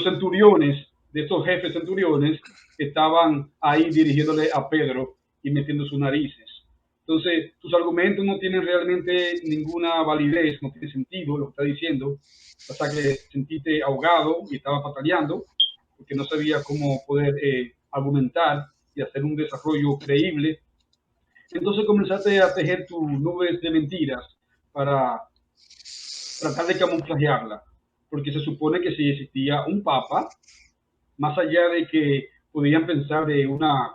centuriones, de estos jefes centuriones, estaban ahí dirigiéndole a Pedro y metiendo sus narices. Entonces, tus argumentos no tienen realmente ninguna validez, no tiene sentido lo que está diciendo, hasta que sentiste ahogado y estaba pataleando, porque no sabía cómo poder argumentar y hacer un desarrollo creíble. Entonces comenzaste a tejer tus nubes de mentiras para tratar de camuflajearla, porque se supone que si existía un papa, más allá de que podían pensar de una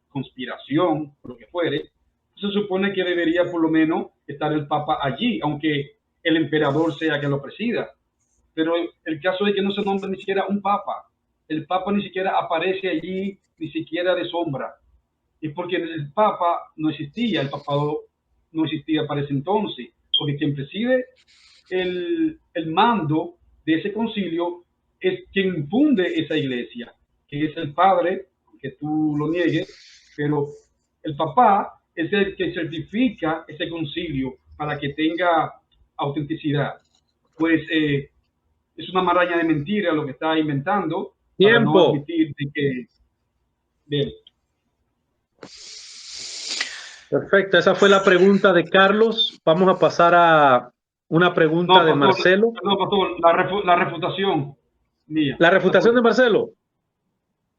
conspiración, o lo que fuere, se supone que debería por lo menos estar el papa allí, aunque el emperador sea quien lo presida. Pero el caso es que no se nombra ni siquiera un papa. El papa ni siquiera aparece allí, ni siquiera de sombra. Y porque el papa no existía, el papado no existía para ese entonces, porque quien preside el mando de ese concilio es quien infunde esa iglesia, que es el padre, que tú lo niegues, pero el papá es el que certifica ese concilio para que tenga autenticidad. Pues es una maraña de mentiras lo que está inventando para no Tiempo. admitir de que... Bien. Perfecto, esa fue la pregunta de Carlos. Vamos a pasar a una pregunta de Marcelo. No, pastor, la refutación mía. ¿La refutación de Marcelo?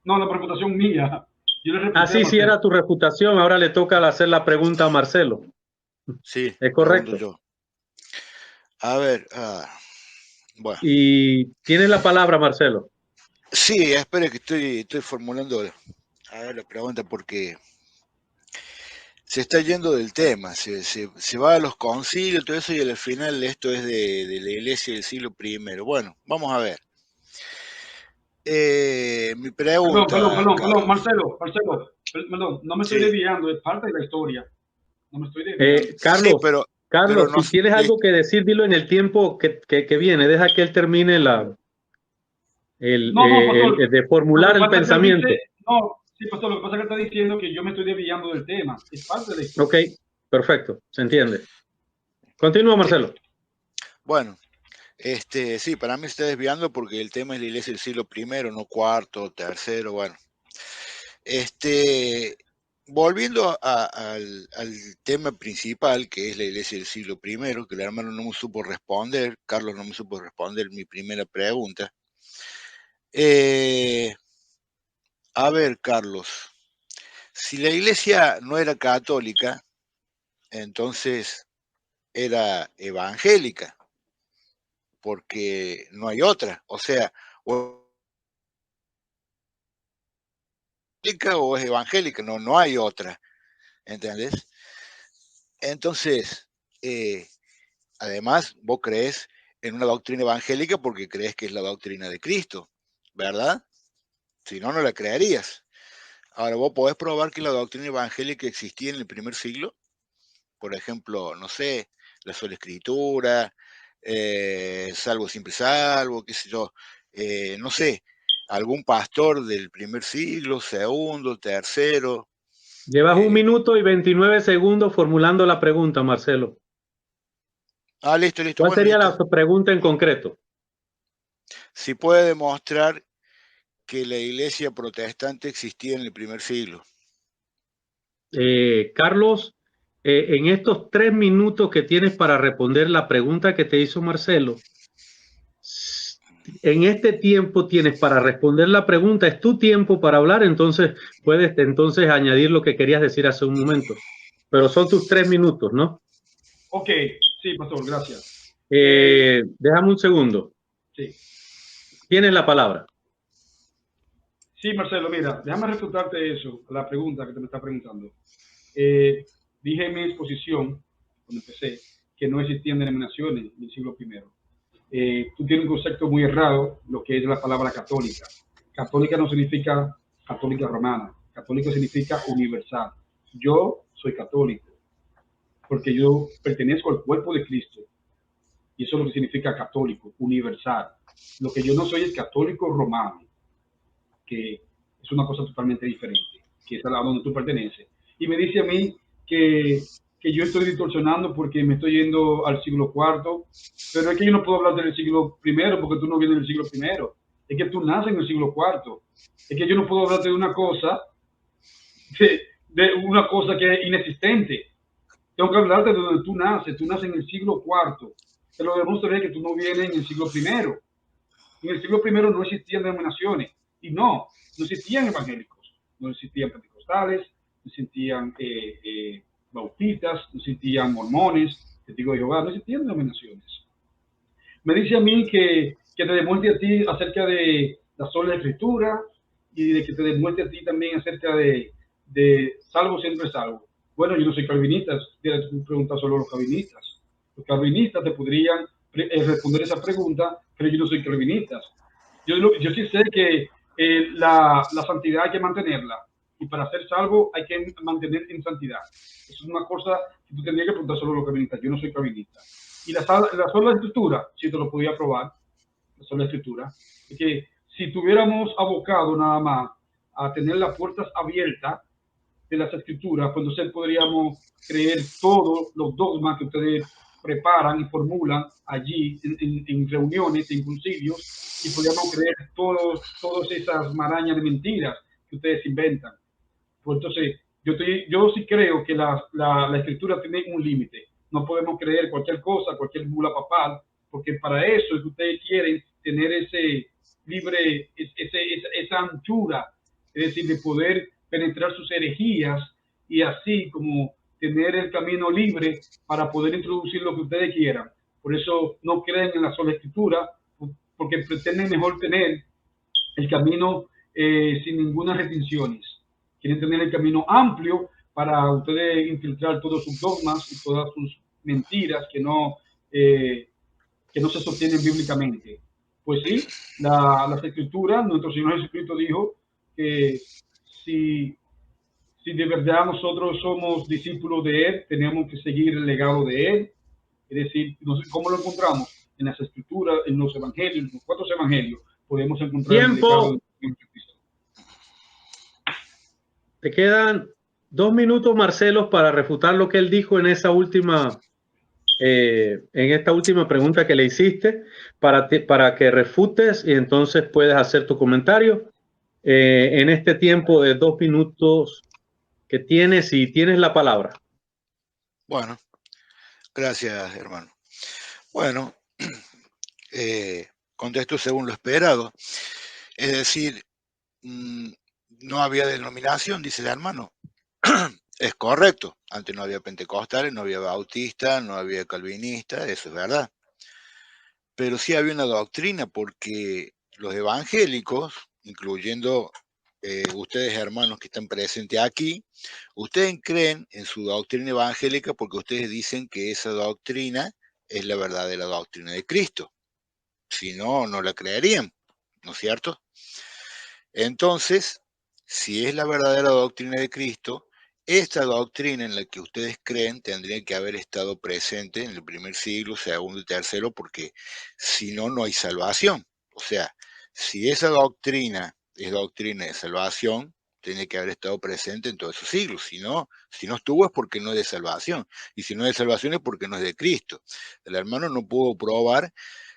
No, la refutación mía. Yo le refuté Ah, a sí, sí, Marcelo. era tu refutación. Ahora le toca hacer la pregunta a Marcelo. Sí, es correcto. pregunto yo. A ver, bueno. Y tienes la palabra, Marcelo. Sí, espere que estoy formulando a ver, la pregunta porque se está yendo del tema, se va a los concilios, todo eso, y al final esto es de la iglesia del siglo I. Bueno, vamos a ver. Mi pregunta... Perdón, Marcelo, perdón, no me estoy desviando, es parte de la historia. No me estoy desviando. Carlos, Sí, Carlos, no, si tienes algo que decir, dilo en el tiempo que viene. Deja que él termine de formular el pensamiento. Sí, pastor, lo que pasa es que está diciendo que yo me estoy desviando del tema. Es parte de la historia. Ok, perfecto, se entiende. Continúa, Marcelo. Bueno, sí, para mí se está desviando porque el tema es la iglesia del siglo I, no cuarto, tercero, bueno. Volviendo al tema principal, que es la iglesia del siglo I, que el hermano no me supo responder, Carlos no me supo responder mi primera pregunta. A ver, Carlos, si la iglesia no era católica, entonces era evangélica, porque no hay otra. O sea, o es evangélica, no hay otra. ¿Entendés? Entonces, además, vos crees en una doctrina evangélica porque crees que es la doctrina de Cristo, ¿verdad? Si no, no la creerías. Ahora, vos podés probar que la doctrina evangélica existía en el primer siglo. Por ejemplo, no sé, la sola escritura, salvo siempre salvo, qué sé yo, no sé, algún pastor del primer siglo, segundo, tercero. Llevas 1 minuto y 29 segundos formulando la pregunta, Marcelo. Listo. ¿Cuál sería la pregunta en concreto? Si puede demostrar que la iglesia protestante existía en el primer siglo. Carlos, en estos 3 minutos que tienes para responder la pregunta que te hizo Marcelo, en este tiempo tienes para responder la pregunta, es tu tiempo para hablar, entonces puedes añadir lo que querías decir hace un momento. Pero son tus 3 minutos, ¿no? Ok, sí, pastor, gracias. Déjame un segundo. Sí. Tienes la palabra. Sí, Marcelo, mira, déjame refutarte eso, la pregunta que te me está preguntando. Dije en mi exposición, cuando empecé, que no existían denominaciones en el siglo I. Tú tienes un concepto muy errado, lo que es la palabra católica. Católica no significa católica romana. Católico significa universal. Yo soy católico, porque yo pertenezco al cuerpo de Cristo. Y eso es lo que significa católico, universal. Lo que yo no soy es católico romano, que es una cosa totalmente diferente, que es a donde tú perteneces. Y me dice a mí que yo estoy distorsionando porque me estoy yendo al siglo IV, pero es que yo no puedo hablar del siglo I porque tú no vienes del siglo I. Es que tú naces en el siglo IV. Es que yo no puedo hablarte de una cosa, de una cosa que es inexistente. tengo que hablarte de donde tú naces en el siglo IV, pero debemos saber que tú no vienes en el siglo I. En el siglo I no existían denominaciones, y no existían evangélicos, no existían pentecostales, no existían bautistas, no existían mormones, testigos de Jehová, no existían denominaciones. Me dice a mí que te demuestre a ti acerca de la sola escritura y de que te demuestre a ti también acerca de salvo siempre salvo. Bueno, yo no soy calvinista, tienes que preguntar solo a los calvinistas. Los calvinistas te podrían responder esa pregunta, pero yo no soy calvinista. Yo sí sé que la santidad hay que mantenerla, y para ser salvo hay que mantener en santidad. Eso es una cosa que tú tendrías que preguntar solo a los calvinistas. Yo no soy calvinista. Y la sola escritura, si te lo podía probar, la sola escritura, es que si tuviéramos abocado nada más a tener las puertas abiertas de las escrituras, pues entonces podríamos creer todos los dogmas que ustedes preparan y formulan allí en reuniones, en concilios, y podríamos creer todas esas marañas de mentiras que ustedes inventan. Pues entonces, yo sí creo que la escritura tiene un límite. No podemos creer cualquier cosa, cualquier bula papal, porque para eso es que ustedes quieren tener ese libre, esa anchura, es decir, de poder penetrar sus herejías y así como tener el camino libre para poder introducir lo que ustedes quieran. Por eso no creen en la sola escritura, porque pretenden mejor tener el camino sin ninguna restricciones. Quieren tener el camino amplio para ustedes infiltrar todos sus dogmas y todas sus mentiras que no se sostienen bíblicamente. Pues sí, las escrituras, nuestro Señor Jesucristo dijo que si de verdad nosotros somos discípulos de Él, tenemos que seguir el legado de Él. Es decir, ¿cómo lo encontramos? En las escrituras, en los evangelios, en los 4 evangelios, podemos encontrar el legado de Jesucristo. Te quedan 2 minutos, Marcelo, para refutar lo que él dijo en esa última, en esta última pregunta que le hiciste, para que refutes y entonces puedes hacer tu comentario en este tiempo de 2 minutos que tienes, y tienes la palabra. Bueno, gracias, hermano. Bueno, contesto según lo esperado. Es decir, no había denominación, dice el hermano. Es correcto. Antes no había pentecostales, no había bautistas, no había calvinistas, eso es verdad. Pero sí había una doctrina, porque los evangélicos, incluyendo ustedes, hermanos que están presentes aquí, ustedes creen en su doctrina evangélica porque ustedes dicen que esa doctrina es la verdadera doctrina de Cristo. Si no, no la creerían, ¿no es cierto? Entonces, si es la verdadera doctrina de Cristo, esta doctrina en la que ustedes creen tendría que haber estado presente en el primer siglo, segundo y tercero, porque si no, no hay salvación. O sea, si esa doctrina es doctrina de salvación, tiene que haber estado presente en todos esos siglos. Si no estuvo es porque no es de salvación. Y si no es de salvación es porque no es de Cristo. El hermano no pudo probar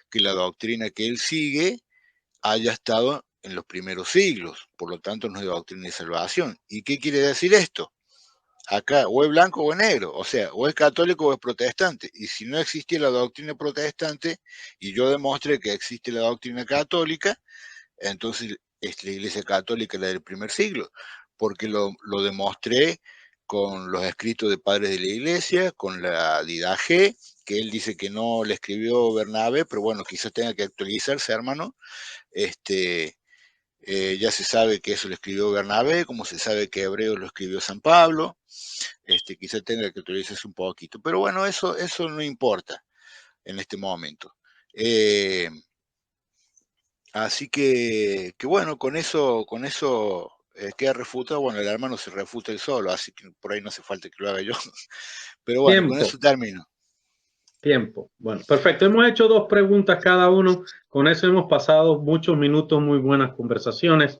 que la doctrina que él sigue haya estado en los primeros siglos. Por lo tanto, no es de doctrina de salvación. ¿Y qué quiere decir esto? Acá o es blanco o es negro, o sea, o es católico o es protestante. Y si no existía la doctrina protestante y yo demostré que existe la doctrina católica, entonces es la Iglesia Católica la del primer siglo, porque lo demostré con los escritos de padres de la Iglesia, con la Didache, que él dice que no le escribió Bernabé, pero bueno, quizás tenga que actualizarse, hermano. Ya se sabe que eso lo escribió Bernabé, como se sabe que Hebreos lo escribió San Pablo. Quizá tenga que actualizarse un poquito, pero bueno, eso no importa en este momento. Así que bueno, con eso queda refutado. Bueno, el hermano se refuta él solo, así que por ahí no hace falta que lo haga yo. Pero bueno, con eso termino. Tiempo. Bueno, perfecto. Hemos hecho 2 preguntas cada uno. Con eso hemos pasado muchos minutos, muy buenas conversaciones.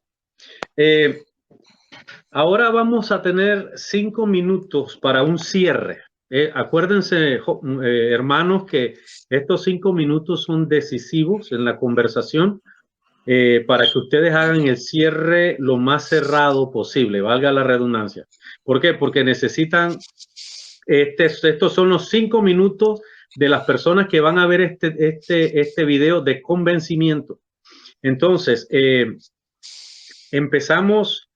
Ahora vamos a tener 5 minutos para un cierre. Acuérdense, hermanos, que estos 5 minutos son decisivos en la conversación para que ustedes hagan el cierre lo más cerrado posible, valga la redundancia. ¿Por qué? Porque necesitan Estos son los 5 minutos de las personas que van a ver este video de convencimiento. Entonces, empezamos.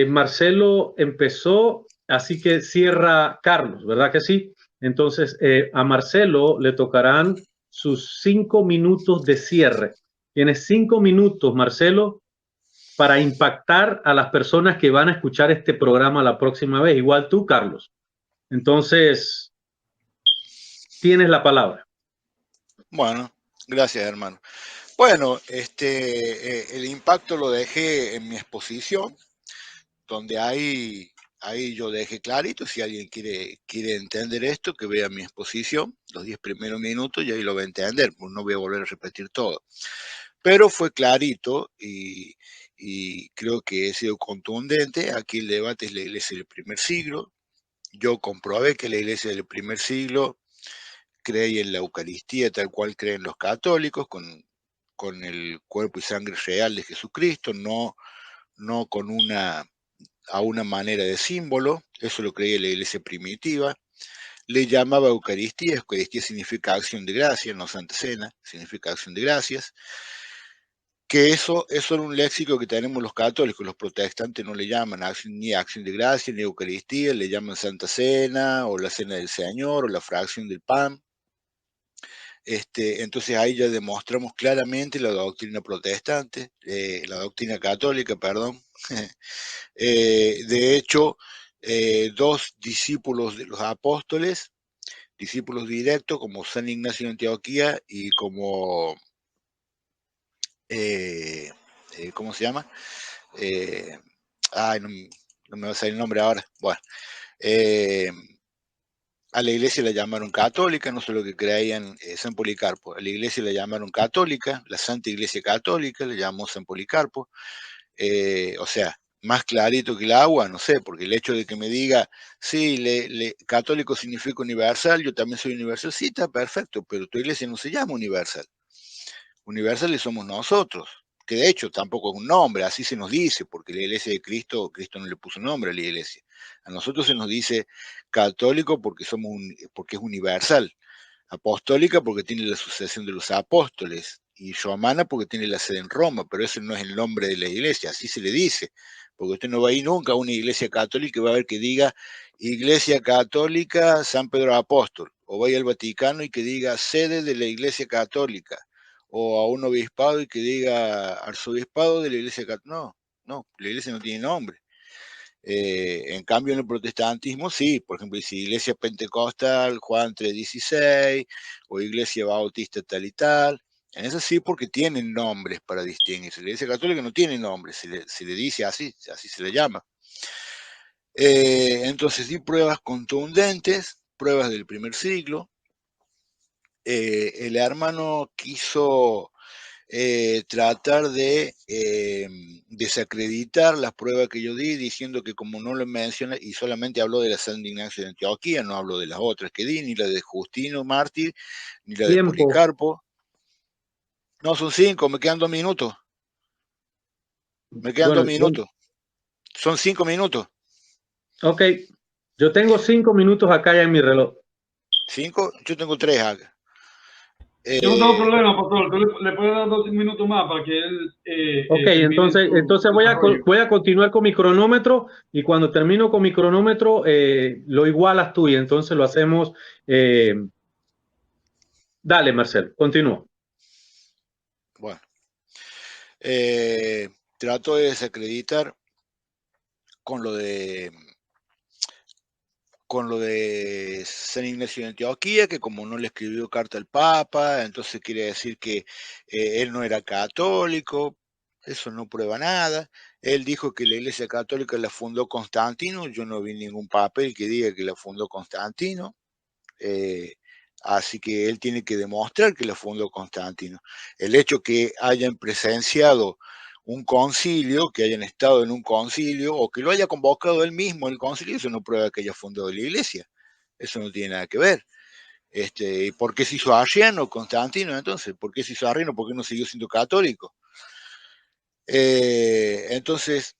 Marcelo empezó, así que cierra Carlos, ¿verdad que sí? Entonces, a Marcelo le tocarán sus 5 minutos de cierre. Tienes 5 minutos, Marcelo, para impactar a las personas que van a escuchar este programa la próxima vez. Igual tú, Carlos. Entonces, tienes la palabra. Bueno, gracias, hermano. Bueno, el impacto lo dejé en mi exposición, donde ahí yo dejé clarito, si alguien quiere entender esto, que vea mi exposición, los 10 primeros minutos, y ahí lo va a entender, pues no voy a volver a repetir todo. Pero fue clarito y creo que he sido contundente. Aquí el debate es la iglesia del primer siglo. Yo comprobé que la iglesia del primer siglo cree en la Eucaristía tal cual creen los católicos, con el cuerpo y sangre real de Jesucristo, no con a una manera de símbolo. Eso lo creía la iglesia primitiva. Le llamaba Eucaristía. Eucaristía significa acción de gracias, no Santa Cena, significa acción de gracias. Que eso es un léxico que tenemos los católicos. Los protestantes no le llaman ni acción de gracia ni Eucaristía, le llaman Santa Cena o la Cena del Señor o la fracción del pan. Entonces ahí ya demostramos claramente la doctrina protestante, la doctrina católica, perdón. De hecho, 2 discípulos de los apóstoles, discípulos directos como San Ignacio de Antioquía y como ¿cómo se llama? No me va a salir el nombre ahora. Bueno, a la iglesia la llamaron católica, no solo que creían San Policarpo, a la iglesia la llamaron católica, la Santa Iglesia Católica le llamó San Policarpo. O sea, más clarito que el agua, no sé, porque el hecho de que me diga, sí, católico significa universal, yo también soy universal, sí, está perfecto, pero tu iglesia no se llama universal. Universales somos nosotros, que de hecho tampoco es un nombre, así se nos dice, porque la iglesia de Cristo no le puso nombre a la iglesia. A nosotros se nos dice católico porque es universal, apostólica porque tiene la sucesión de los apóstoles, y romana porque tiene la sede en Roma, pero ese no es el nombre de la iglesia, así se le dice, porque usted no va a ir nunca a una iglesia católica y va a ver que diga Iglesia Católica San Pedro Apóstol, o vaya al Vaticano y que diga sede de la Iglesia Católica, o a un obispado y que diga arzobispado de la Iglesia Católica. No, la iglesia no tiene nombre. En cambio, en el protestantismo sí, por ejemplo, dice Iglesia Pentecostal Juan 3:16 o Iglesia Bautista tal y tal. En eso sí, porque tienen nombres para distinguirse. La Iglesia Católica no tiene nombre, se le dice así se le llama. Entonces, di pruebas contundentes, pruebas del primer siglo. El hermano quiso tratar de desacreditar las pruebas que yo di, diciendo que como no lo menciona, y solamente habló de la San Ignacio de Antioquía, no hablo de las otras que di, ni la de Justino Mártir, ni la de Policarpo. No, son 5, me quedan 2 minutos. Me quedan 2 minutos. Son 5 minutos. Ok, yo tengo 5 minutos acá ya en mi reloj. ¿5? Yo tengo 3 acá. Yo no tengo problema, pastor. Tú le puedes dar 2 minutos más para que él. Ok, entonces voy a continuar con mi cronómetro y cuando termino con mi cronómetro lo igualas tú y entonces lo hacemos. Dale, Marcelo, continúa. Bueno, trato de desacreditar con lo de San Ignacio de Antioquía, que como no le escribió carta al Papa, entonces quiere decir que él no era católico. Eso no prueba nada. Él dijo que la Iglesia Católica la fundó Constantino. Yo no vi ningún papel que diga que la fundó Constantino. Así que él tiene que demostrar que la fundó Constantino. El hecho que hayan presenciado un concilio, que hayan estado en un concilio, o que lo haya convocado él mismo el concilio, eso no prueba que haya fundado la iglesia. Eso no tiene nada que ver. ¿Por qué se hizo arriano Constantino entonces? ¿Por qué se hizo arriano? ¿Por qué no siguió siendo católico? Entonces,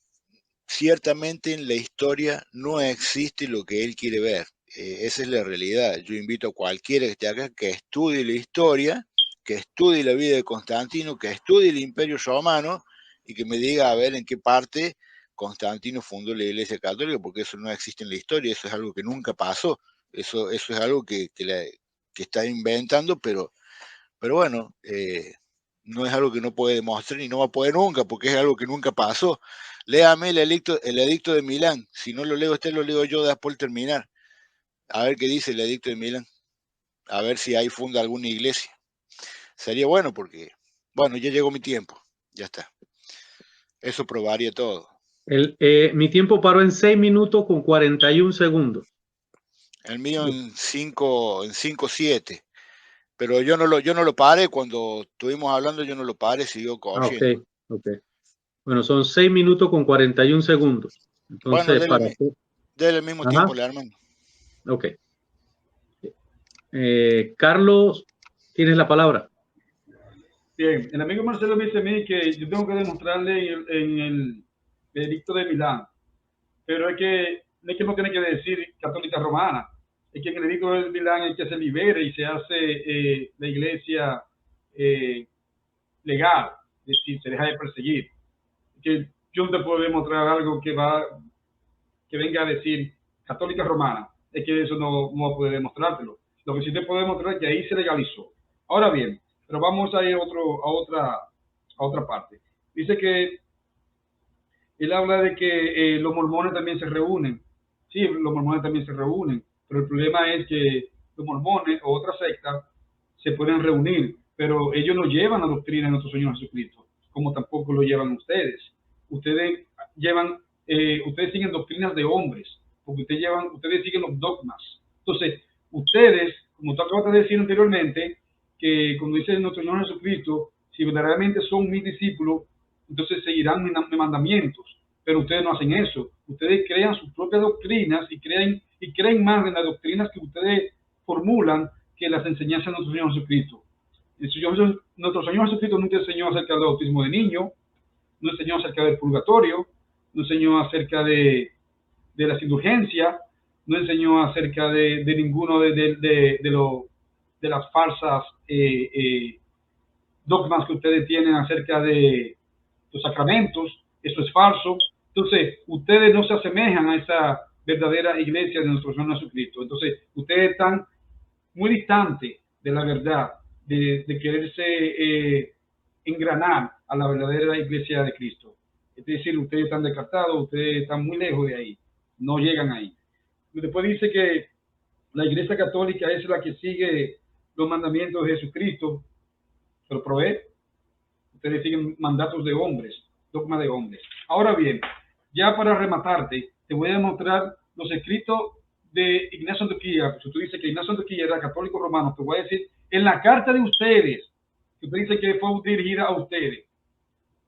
ciertamente en la historia no existe lo que él quiere ver. esa es la realidad. Yo invito a cualquiera que esté acá que estudie la historia, que estudie la vida de Constantino, que estudie el Imperio Romano y que me diga a ver en qué parte Constantino fundó la Iglesia Católica, porque eso no existe en la historia, eso es algo que nunca pasó, eso es algo que está inventando, pero bueno, no es algo que no puede demostrar y no va a poder nunca, porque es algo que nunca pasó. Léame el edicto de Milán. Si no lo leo usted, lo leo yo después de terminar. A ver qué dice el edicto de Milán. A ver si ahí funda alguna iglesia. Sería bueno porque, bueno, ya llegó mi tiempo. Ya está. Eso probaría todo. Mi tiempo paró en 6 minutos con 41 segundos. El mío en 5:7. Pero yo no lo paré cuando estuvimos hablando, yo no lo paré, siguió corriendo. Ok. Bueno, son 6 minutos con 41 segundos. Entonces, bueno, dele el mismo tiempo, hermano. Ok. Carlos, tienes la palabra. Bien, el amigo Marcelo me dice a mí que yo tengo que demostrarle en el edicto de Milán, pero es que no tiene que decir católica romana, es que en el edicto de Milán es que se libere y se hace la iglesia legal, es decir, se deja de perseguir. Que yo no te puedo demostrar algo que venga a decir católica romana, es que eso no puede demostrártelo. Lo que sí te puedo demostrar es que ahí se legalizó. Ahora bien, pero vamos a ir a otra parte. Dice que él habla de que los mormones también se reúnen. Sí, los mormones también se reúnen, pero el problema es que los mormones o otras sectas se pueden reunir, pero ellos no llevan la doctrina de nuestro Señor Jesucristo, como tampoco lo llevan ustedes. Ustedes siguen doctrinas de hombres, porque ustedes siguen los dogmas. Entonces, ustedes, como tú acabas de decir anteriormente, que cuando dice nuestro Señor Jesucristo, si verdaderamente son mis discípulos, entonces seguirán mis mandamientos, pero ustedes no hacen eso. Ustedes crean sus propias doctrinas y creen más en las doctrinas que ustedes formulan que las enseñanzas de nuestro Señor Jesucristo. Nuestro Señor Jesucristo nunca enseñó acerca del bautismo de niño, no enseñó acerca del purgatorio, no enseñó acerca de las indulgencias, no enseñó acerca de ninguno de las falsas dogmas que ustedes tienen acerca de los sacramentos. Eso es falso. Entonces, ustedes no se asemejan a esa verdadera iglesia de nuestro Señor Jesucristo. Entonces, ustedes están muy distantes de la verdad, de quererse engranar a la verdadera iglesia de Cristo. Es decir, ustedes están descartados, ustedes están muy lejos de ahí, no llegan ahí. Después dice que la iglesia católica es la que sigue los mandamientos de Jesucristo, pero provee. Ustedes siguen mandatos de hombres, dogma de hombres. Ahora bien, ya para rematarte, te voy a demostrar los escritos de Ignacio Antioquía. Si tú dices que Ignacio Antioquía era católico romano, te voy a decir, en la carta de ustedes, que usted dice que fue dirigida a ustedes,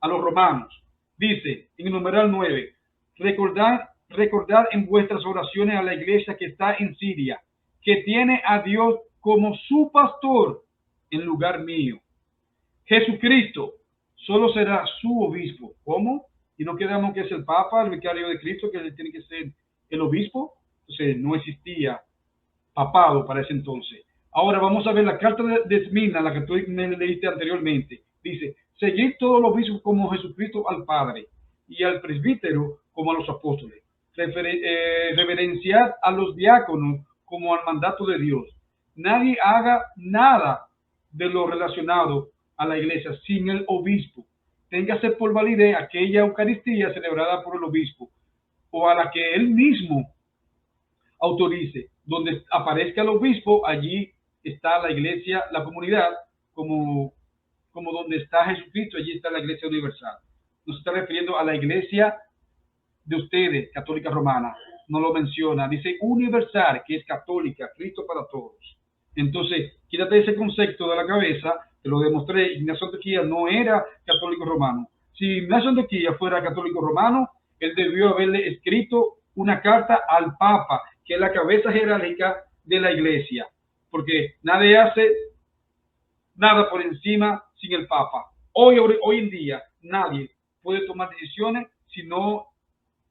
a los romanos, dice en el numeral 9, recordad en vuestras oraciones a la iglesia que está en Siria, que tiene a Dios como su pastor en lugar mío. Jesucristo solo será su obispo. ¿Cómo? Y no quedamos que es el Papa, el vicario de Cristo, que tiene que ser el obispo. Entonces no existía papado para ese entonces. Ahora vamos a ver la carta de Esmirna, la que tú me leíste anteriormente. Dice, seguid todos los obispos como Jesucristo al Padre y al presbítero como a los apóstoles. Reverenciad a los diáconos como al mandato de Dios. Nadie haga nada de lo relacionado a la iglesia sin el obispo. Téngase por validez aquella Eucaristía celebrada por el obispo o a la que él mismo autorice. Donde aparezca el obispo, allí está la iglesia, la comunidad, como donde está Jesucristo, allí está la iglesia universal. No se está refiriendo a la iglesia de ustedes, católica romana, no lo menciona, dice universal, que es católica, Cristo para todos. Entonces, quítate ese concepto de la cabeza, te lo demostré. Ignacio Antioquía no era católico romano. Si Ignacio Antioquía fuera católico romano, él debió haberle escrito una carta al Papa, que es la cabeza jerárquica de la iglesia, porque nadie hace nada por encima sin el Papa. Hoy en día, nadie puede tomar decisiones si no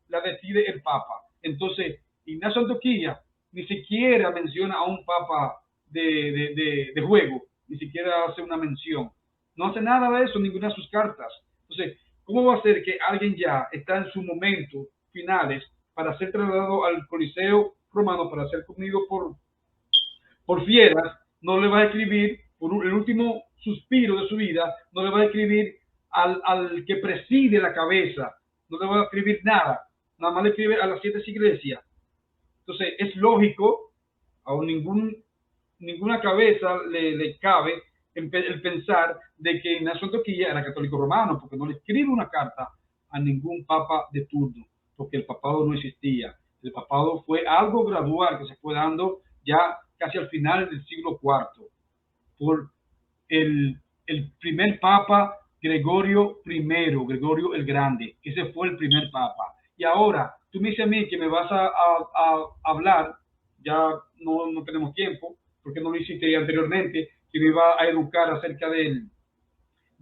la decide el Papa. Entonces, Ignacio Antioquía ni siquiera menciona a un papa de juego, ni siquiera hace una mención. No hace nada de eso, ninguna de sus cartas. Entonces, ¿cómo va a ser que alguien ya está en sus momentos finales para ser trasladado al Coliseo romano, para ser comido por fieras? No le va a escribir, por el último suspiro de su vida, no le va a escribir al que preside la cabeza, no le va a escribir nada, nada más le escribe a las 7 iglesias. Entonces, es lógico, a ninguna cabeza le cabe el pensar de que Ignacio Antioquía era católico romano, porque no le escribe una carta a ningún papa de turno, porque el papado no existía. El papado fue algo gradual que se fue dando ya casi al final del siglo IV, por el primer papa Gregorio I, Gregorio el Grande. Ese fue el primer papa. Y ahora, tú me dices a mí que me vas a hablar, ya no tenemos tiempo, porque no lo hiciste anteriormente, que me iba a educar acerca del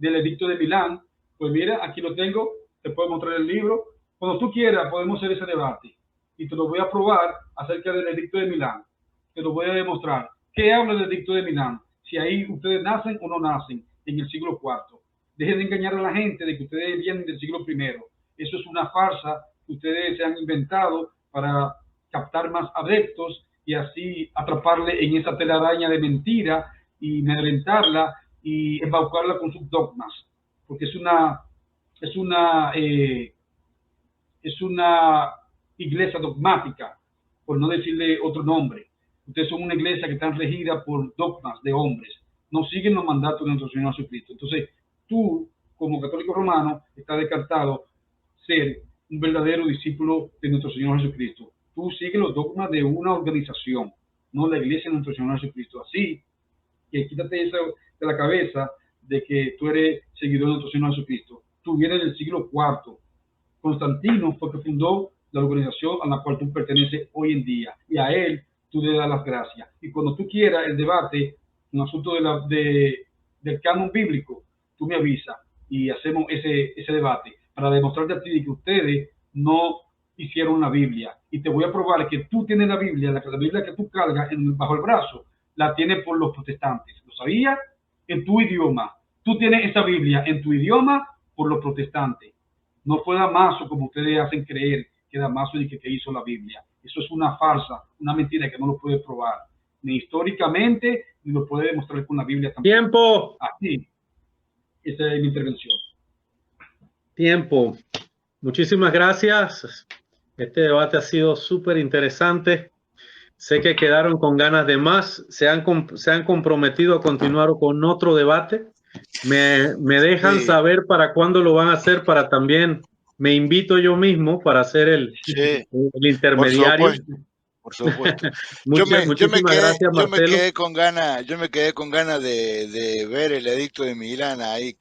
edicto de Milán. Pues mira, aquí lo tengo, te puedo mostrar el libro. Cuando tú quieras podemos hacer ese debate y te lo voy a probar acerca del edicto de Milán. Te lo voy a demostrar. ¿Qué habla del edicto de Milán? Si ahí ustedes nacen o no nacen en el siglo IV. Dejen de engañar a la gente de que ustedes vienen del siglo I. Eso es una farsa que ustedes se han inventado para captar más adeptos y así atraparle en esa telaraña de mentira y amedrentarla y embaucarla con sus dogmas, porque es una iglesia dogmática, por no decirle otro nombre. Ustedes son una iglesia que está regida por dogmas de hombres, no siguen los mandatos de nuestro Señor Jesucristo. Entonces, tú, como católico romano, estás descartado ser un verdadero discípulo de nuestro Señor Jesucristo. Tú sigues los dogmas de una organización, no la iglesia de nuestro Señor Jesucristo. Así que quítate eso de la cabeza de que tú eres seguidor de nuestro Señor Jesucristo. Tú vienes del siglo IV. Constantino fue que fundó la organización a la cual tú perteneces hoy en día, y a él tú le das las gracias. Y cuando tú quieras el debate, un asunto del canon bíblico, tú me avisas y hacemos ese debate para demostrarte a ti que ustedes no hicieron la Biblia. Y te voy a probar que tú tienes la Biblia que tú cargas bajo el brazo, la tienes por los protestantes. ¿Lo sabías? En tu idioma. Tú tienes esa Biblia en tu idioma por los protestantes. No fue Damaso, como ustedes hacen creer, que Damaso es el que hizo la Biblia. Eso es una farsa, una mentira que no lo puede probar, ni históricamente, ni lo puede demostrar con la Biblia tampoco. ¡Tiempo! Así, esa es mi intervención. Tiempo. Muchísimas gracias. Este debate ha sido súper interesante. Sé que quedaron con ganas de más. Se han comprometido a continuar con otro debate. Me dejan saber para cuándo lo van a hacer, para también me invito yo mismo para ser el intermediario. Por supuesto. Muchísimas gracias, Marcelo. Yo me quedé con ganas de ver el edicto de Milán ahí.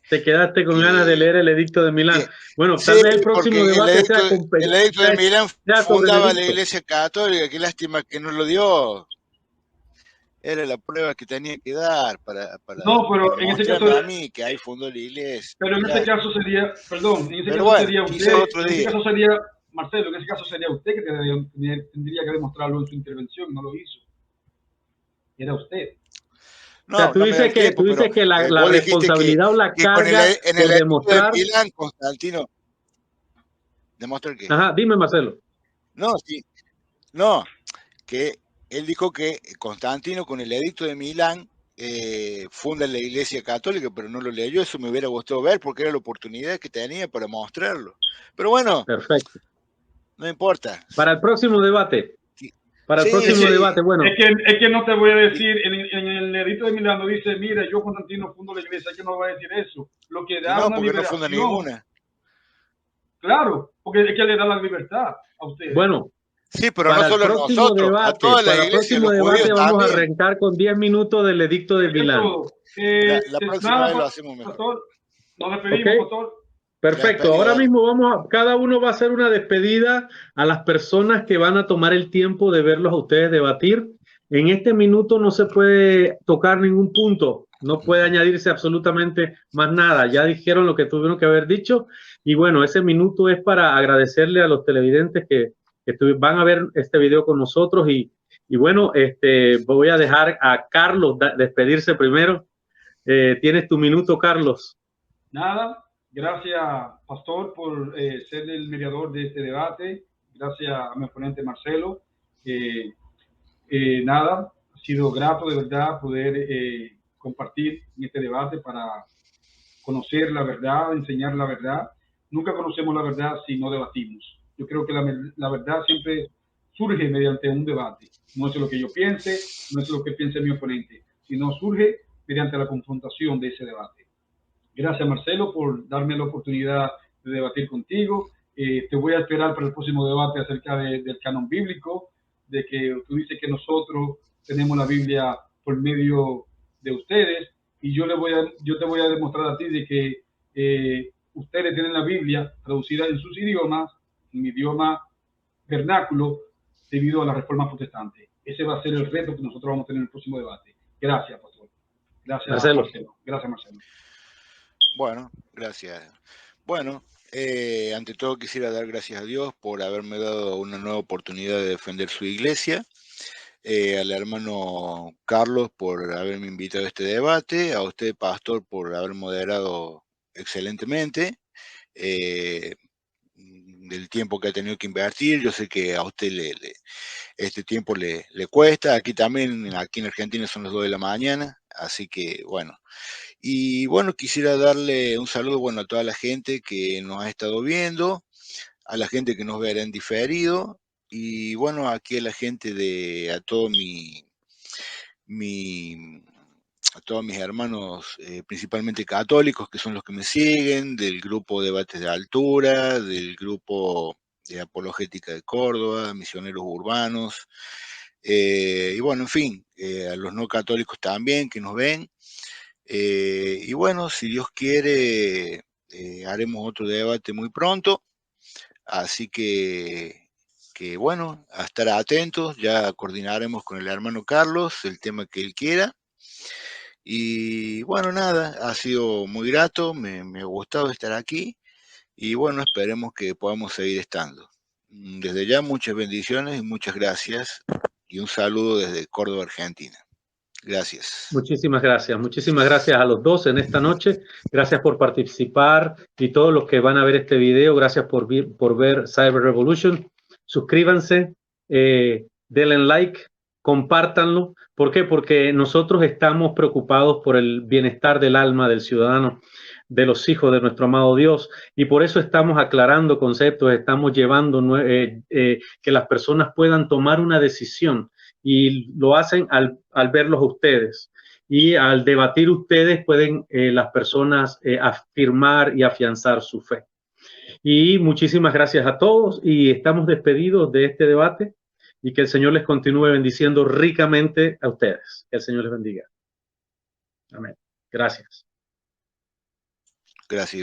Te quedaste con ganas de leer el edicto de Milán. Bueno, tal vez el próximo debate sea con el edicto de Milán fundaba la Iglesia Católica. Qué lástima que no lo dio. Era la prueba que tenía que dar para no, pero en este caso a mí que ahí fundó la iglesia. Pero en este caso sería, perdón, en este caso sería usted, en este caso sería Marcelo, en ese caso sería usted que tendría que demostrarlo en su intervención, no lo hizo. Era usted. No, o sea, tú dices que la responsabilidad o la carga de demostrar. De Milán, Constantino. ¿Demostrar qué? Ajá, dime, Marcelo. No, que él dijo que Constantino con el edicto de Milán funda la Iglesia Católica, pero no lo leyó. Eso me hubiera gustado ver porque era la oportunidad que tenía para mostrarlo. Pero bueno, perfecto. No importa. Para el próximo debate. Para el próximo debate, bueno. Es que no te voy a decir, en el edicto de Milán no dice, mira, yo Constantino fundo la iglesia, que no va a decir eso. Lo que da una liberación. No funda ninguna. Claro, porque es que le da la libertad a ustedes. Bueno. Sí, pero no solo nosotros, a toda la iglesia, los judíos vamos a arrancar con 10 minutos del edicto de Milán. La próxima vez lo hacemos mejor. Pastor, nos despedimos, pastor. Perfecto, ahora mismo cada uno va a hacer una despedida a las personas que van a tomar el tiempo de verlos a ustedes debatir. En este minuto no se puede tocar ningún punto, no puede añadirse absolutamente más nada. Ya dijeron lo que tuvieron que haber dicho y bueno, ese minuto es para agradecerle a los televidentes que van a ver este video con nosotros y bueno, voy a dejar a Carlos despedirse primero. Tienes tu minuto, Carlos. Nada, gracias, pastor, por ser el mediador de este debate. Gracias a mi oponente Marcelo. Nada, ha sido grato de verdad poder compartir en este debate para conocer la verdad, enseñar la verdad. Nunca conocemos la verdad si no debatimos. Yo creo que la verdad siempre surge mediante un debate. No es lo que yo piense, no es lo que piense mi oponente, sino surge mediante la confrontación de ese debate. Gracias, Marcelo, por darme la oportunidad de debatir contigo. Te voy a esperar para el próximo debate acerca del canon bíblico, de que tú dices que nosotros tenemos la Biblia por medio de ustedes, y yo te voy a demostrar a ti de que ustedes tienen la Biblia traducida en sus idiomas, en idioma vernáculo, debido a la reforma protestante. Ese va a ser el reto que nosotros vamos a tener en el próximo debate. Gracias, pastor. Gracias, Marcelo. Gracias, Marcelo. Bueno, gracias. Bueno, ante todo quisiera dar gracias a Dios por haberme dado una nueva oportunidad de defender su iglesia, al hermano Carlos por haberme invitado a este debate, a usted, pastor, por haber moderado excelentemente, del tiempo que ha tenido que invertir. Yo sé que a usted este tiempo le cuesta. Aquí también, aquí en Argentina son las 2 de la mañana, así que bueno. Y bueno, quisiera darle un saludo, bueno, a toda la gente que nos ha estado viendo, a la gente que nos verá en diferido, y bueno, aquí a la gente a todos mis hermanos, principalmente católicos, que son los que me siguen, del grupo Debates de Altura, del grupo de Apologética de Córdoba, Misioneros Urbanos, y bueno, en fin, a los no católicos también que nos ven. Y bueno, si Dios quiere, haremos otro debate muy pronto, así que bueno, a estar atentos, ya coordinaremos con el hermano Carlos el tema que él quiera. Y bueno, nada, ha sido muy grato, me ha gustado estar aquí, y bueno, esperemos que podamos seguir estando. Desde ya, muchas bendiciones y muchas gracias, y un saludo desde Córdoba, Argentina. Gracias. Muchísimas gracias a los dos en esta noche. Gracias por participar, y todos los que van a ver este video, gracias por ver Cyber Revolution. Suscríbanse, denle like, compártanlo. ¿Por qué? Porque nosotros estamos preocupados por el bienestar del alma del ciudadano, de los hijos de nuestro amado Dios, y por eso estamos aclarando conceptos, estamos llevando que las personas puedan tomar una decisión, y lo hacen al verlos a ustedes, y al debatir ustedes pueden las personas afirmar y afianzar su fe. Y muchísimas gracias a todos, y estamos despedidos de este debate, y que el Señor les continúe bendiciendo ricamente a ustedes. Que el Señor les bendiga. Amén. Gracias. Gracias.